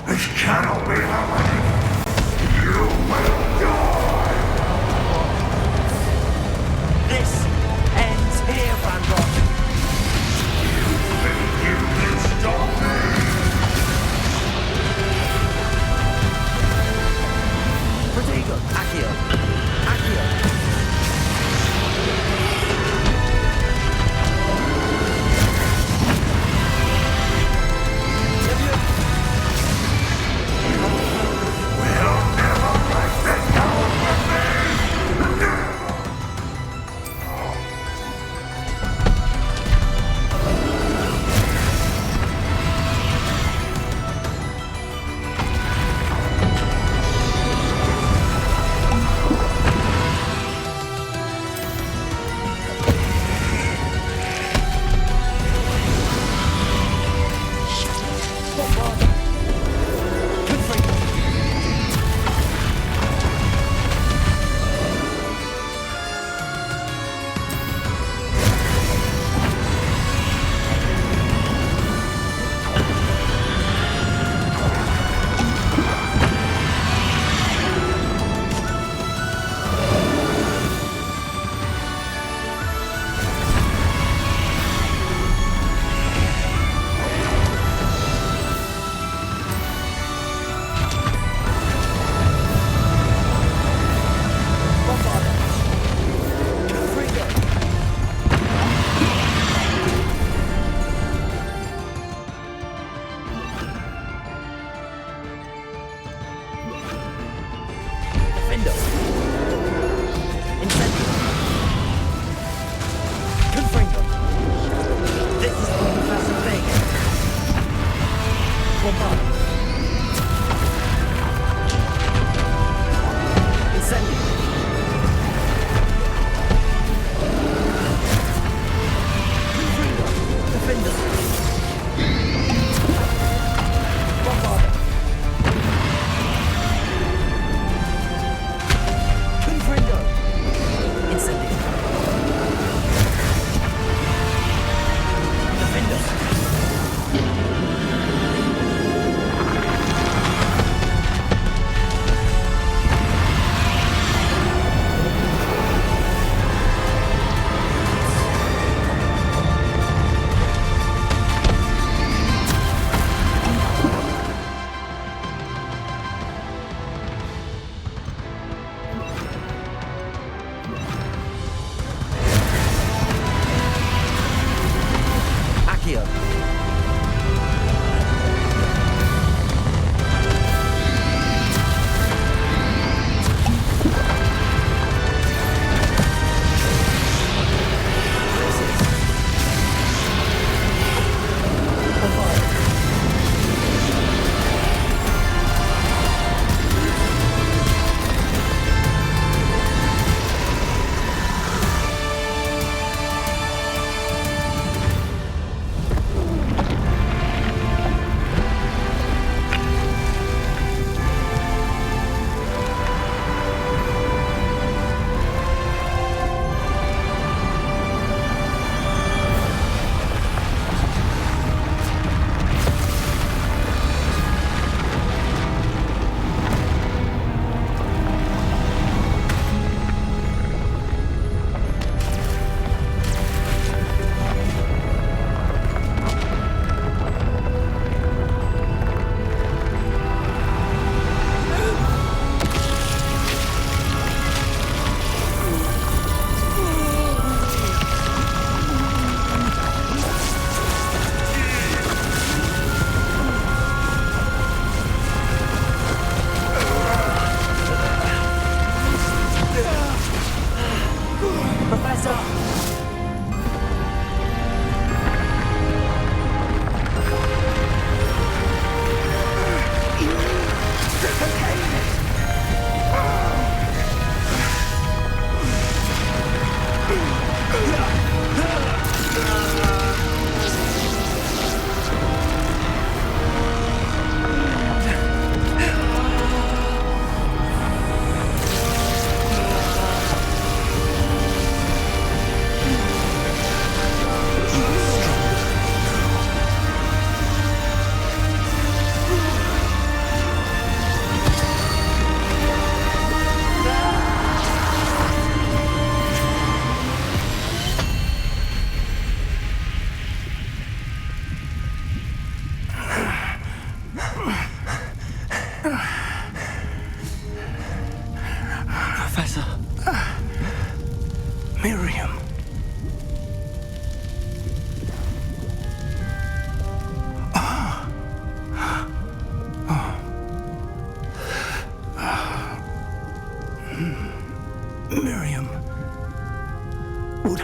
This cannot be happening. You will die. This ends here, Van Gogh. You think you can stop me? Protego, Accio. Accio.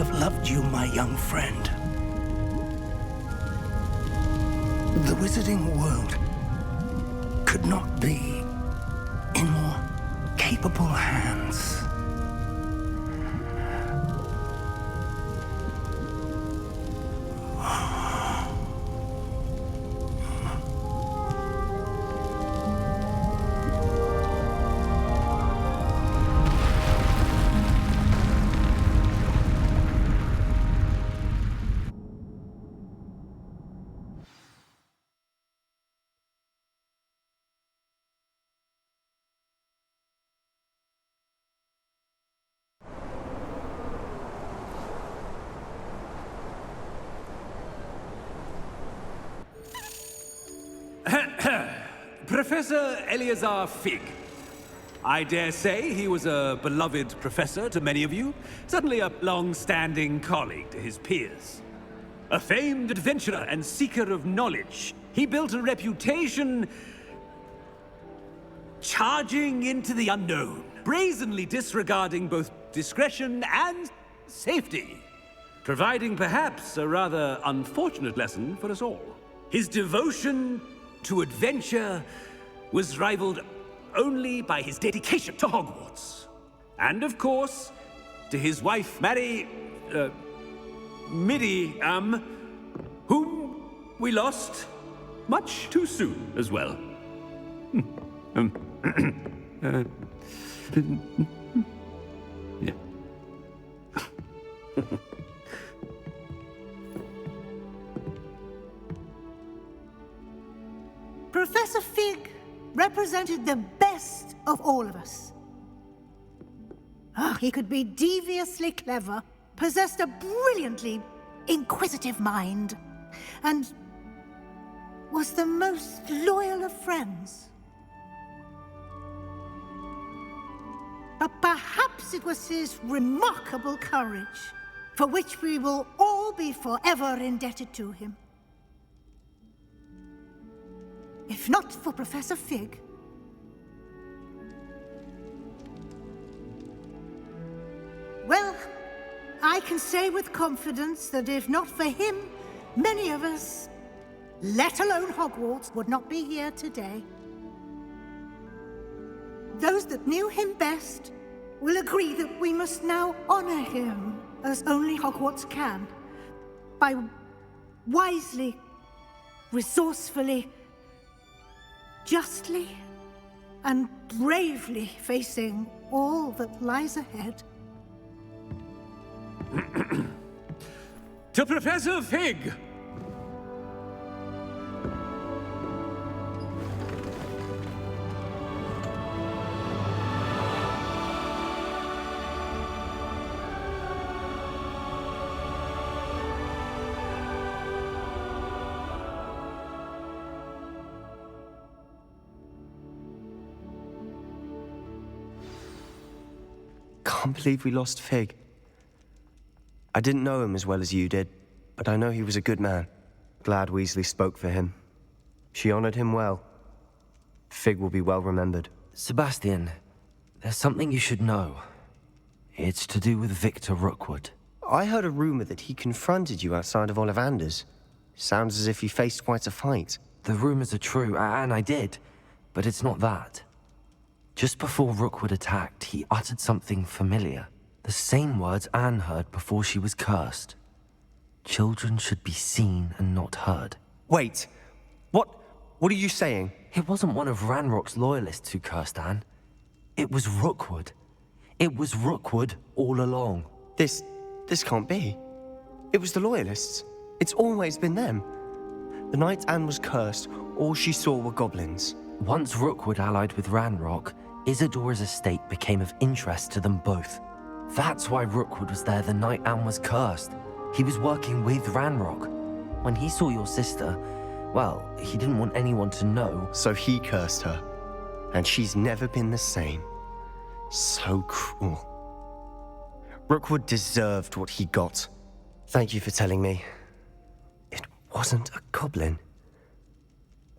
have loved you, my young friend. The wizarding world could not be in more capable hands. Professor Eleazar Fig. I dare say he was a beloved professor to many of you, certainly a long-standing colleague to his peers. A famed adventurer and seeker of knowledge, he built a reputation charging into the unknown, brazenly disregarding both discretion and safety, providing perhaps a rather unfortunate lesson for us all. His devotion to adventure was rivaled only by his dedication to Hogwarts. And of course, to his wife, Midi, whom we lost much too soon as well. Yeah. Professor Fig represented the best of all of us. He could be deviously clever, possessed a brilliantly inquisitive mind, and was the most loyal of friends. But perhaps it was his remarkable courage, for which we will all be forever indebted to him. If not for Professor Fig, well, I can say with confidence that if not for him, many of us, let alone Hogwarts, would not be here today. Those that knew him best will agree that we must now honor him as only Hogwarts can, by wisely, resourcefully, justly and bravely facing all that lies ahead. To Professor Fig! Can't believe we lost Fig. I didn't know him as well as you did, but I know he was a good man. Glad Weasley spoke for him. She honored him well. Fig will be well remembered. Sebastian, there's something you should know. It's to do with Victor Rookwood. I heard a rumor that he confronted you outside of Ollivander's. Sounds as if he faced quite a fight. The rumors are true, and I did, but it's not that. Just before Rookwood attacked, he uttered something familiar. The same words Anne heard before she was cursed. Children should be seen and not heard. Wait, what are you saying? It wasn't one of Ranrock's loyalists who cursed Anne. It was Rookwood. It was Rookwood all along. This can't be. It was the loyalists. It's always been them. The night Anne was cursed, all she saw were goblins. Once Rookwood allied with Ranrock, Isadora's estate became of interest to them both. That's why Rookwood was there the night Anne was cursed. He was working with Ranrock. When he saw your sister, well, he didn't want anyone to know. So he cursed her. And she's never been the same. So cruel. Rookwood deserved what he got. Thank you for telling me. It wasn't a goblin.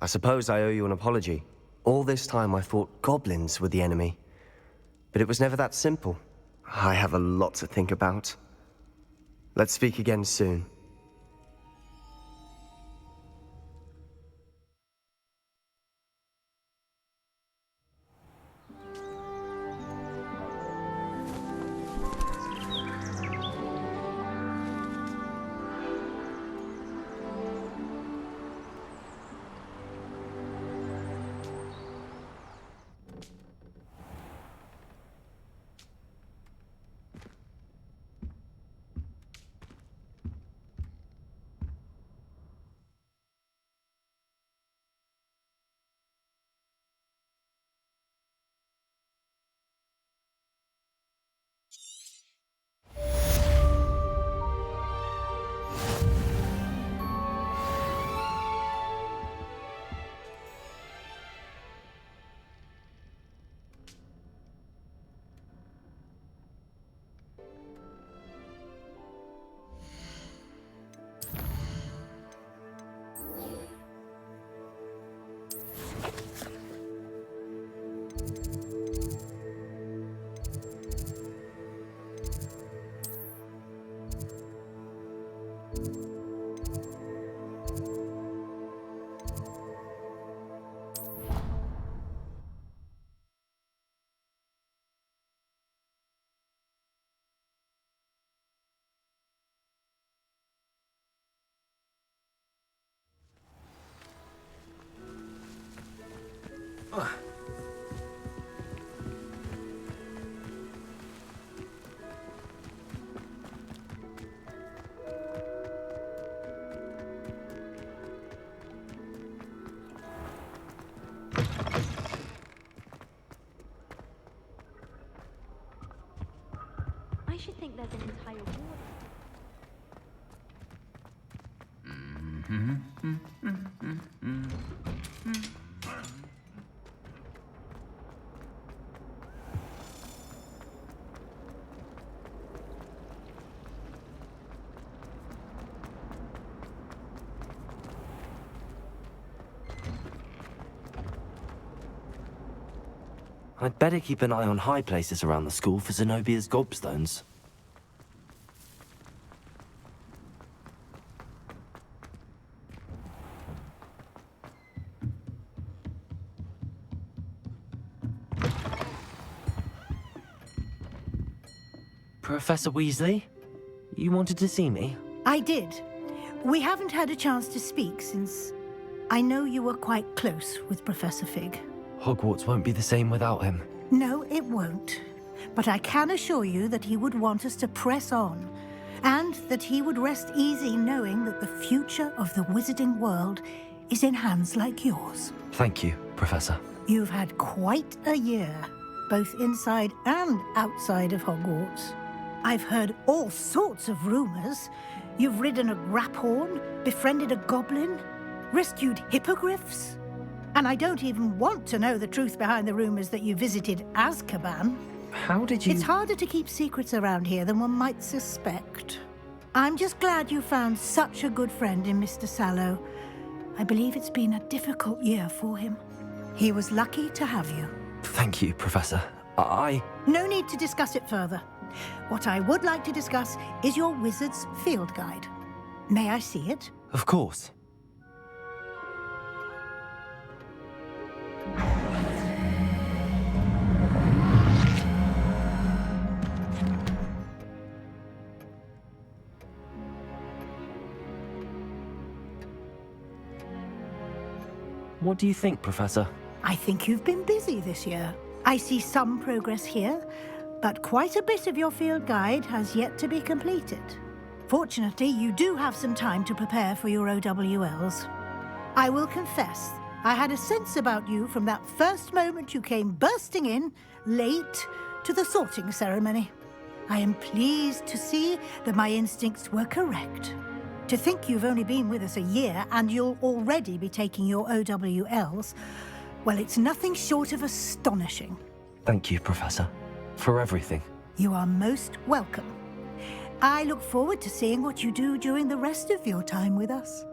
I suppose I owe you an apology. All this time I thought goblins were the enemy. But it was never that simple. I have a lot to think about. Let's speak again soon. I should think there's an entire ward. I'd better keep an eye on high places around the school for Zenobia's gobstones. Professor Weasley? You wanted to see me? I did. We haven't had a chance to speak since I know you were quite close with Professor Fig. Hogwarts won't be the same without him. No, it won't. But I can assure you that he would want us to press on, and that he would rest easy knowing that the future of the wizarding world is in hands like yours. Thank you, Professor. You've had quite a year, both inside and outside of Hogwarts. I've heard all sorts of rumors. You've ridden a graphorn, befriended a goblin, rescued hippogriffs. And I don't even want to know the truth behind the rumors that you visited Azkaban. How did you... It's harder to keep secrets around here than one might suspect. I'm just glad you found such a good friend in Mr. Sallow. I believe it's been a difficult year for him. He was lucky to have you. Thank you, Professor. No need to discuss it further. What I would like to discuss is your wizard's field guide. May I see it? Of course. What do you think, Professor? I think you've been busy this year. I see some progress here, but quite a bit of your field guide has yet to be completed. Fortunately, you do have some time to prepare for your OWLs. I will confess, I had a sense about you from that first moment you came bursting in, late, to the sorting ceremony. I am pleased to see that my instincts were correct. To think you've only been with us a year and you'll already be taking your OWLs, well, it's nothing short of astonishing. Thank you, Professor, for everything. You are most welcome. I look forward to seeing what you do during the rest of your time with us.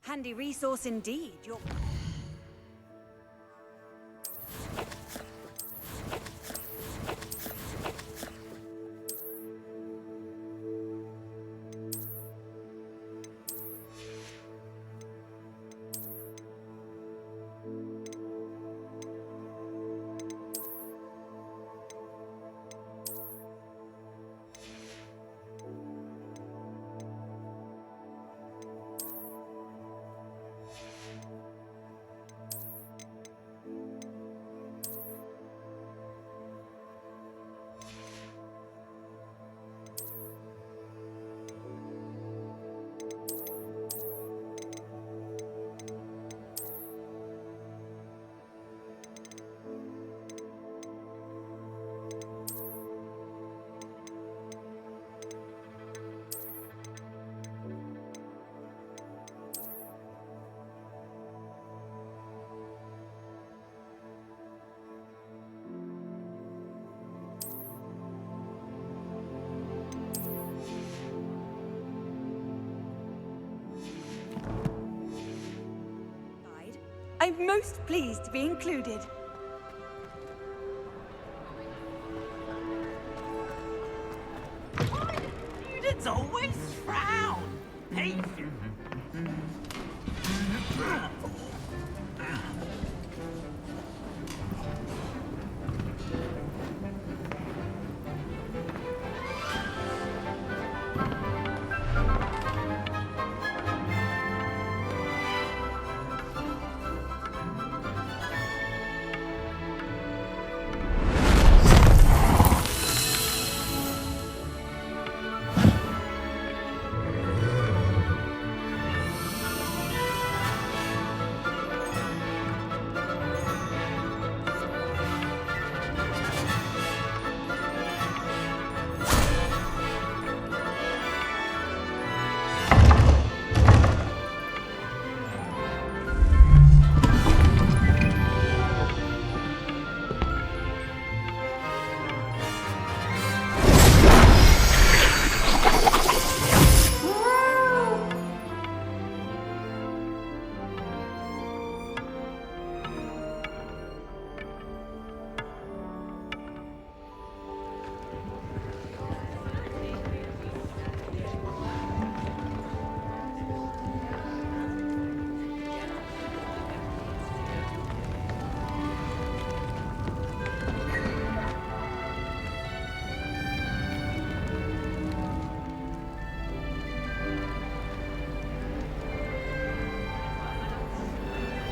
Handy resource indeed. I'm most pleased to be included. Students always frown. Hey.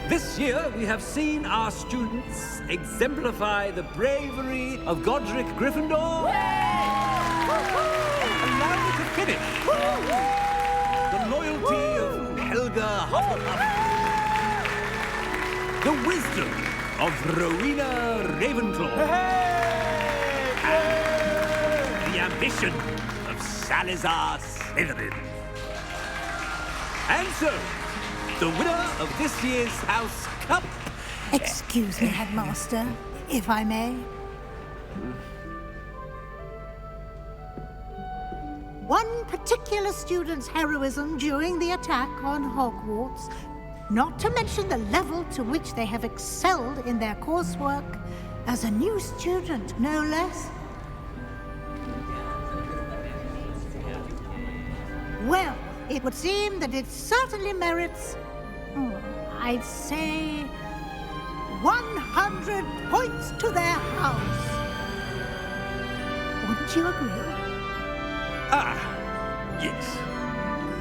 This year, we have seen our students exemplify the bravery of Godric Gryffindor. Allow me to finish. The loyalty of Helga Hufflepuff. The wisdom of Rowena Ravenclaw. And the ambition of Salazar Slytherin. And so, the winner of this year's House Cup... Excuse me, Headmaster, if I may. One particular student's heroism during the attack on Hogwarts, not to mention the level to which they have excelled in their coursework, as a new student, no less. Well, it would seem that it certainly merits, I'd say, 100 points to their house. Wouldn't you agree? Ah, yes.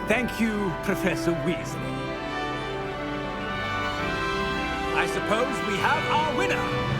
Thank you, Professor Weasley. I suppose we have our winner.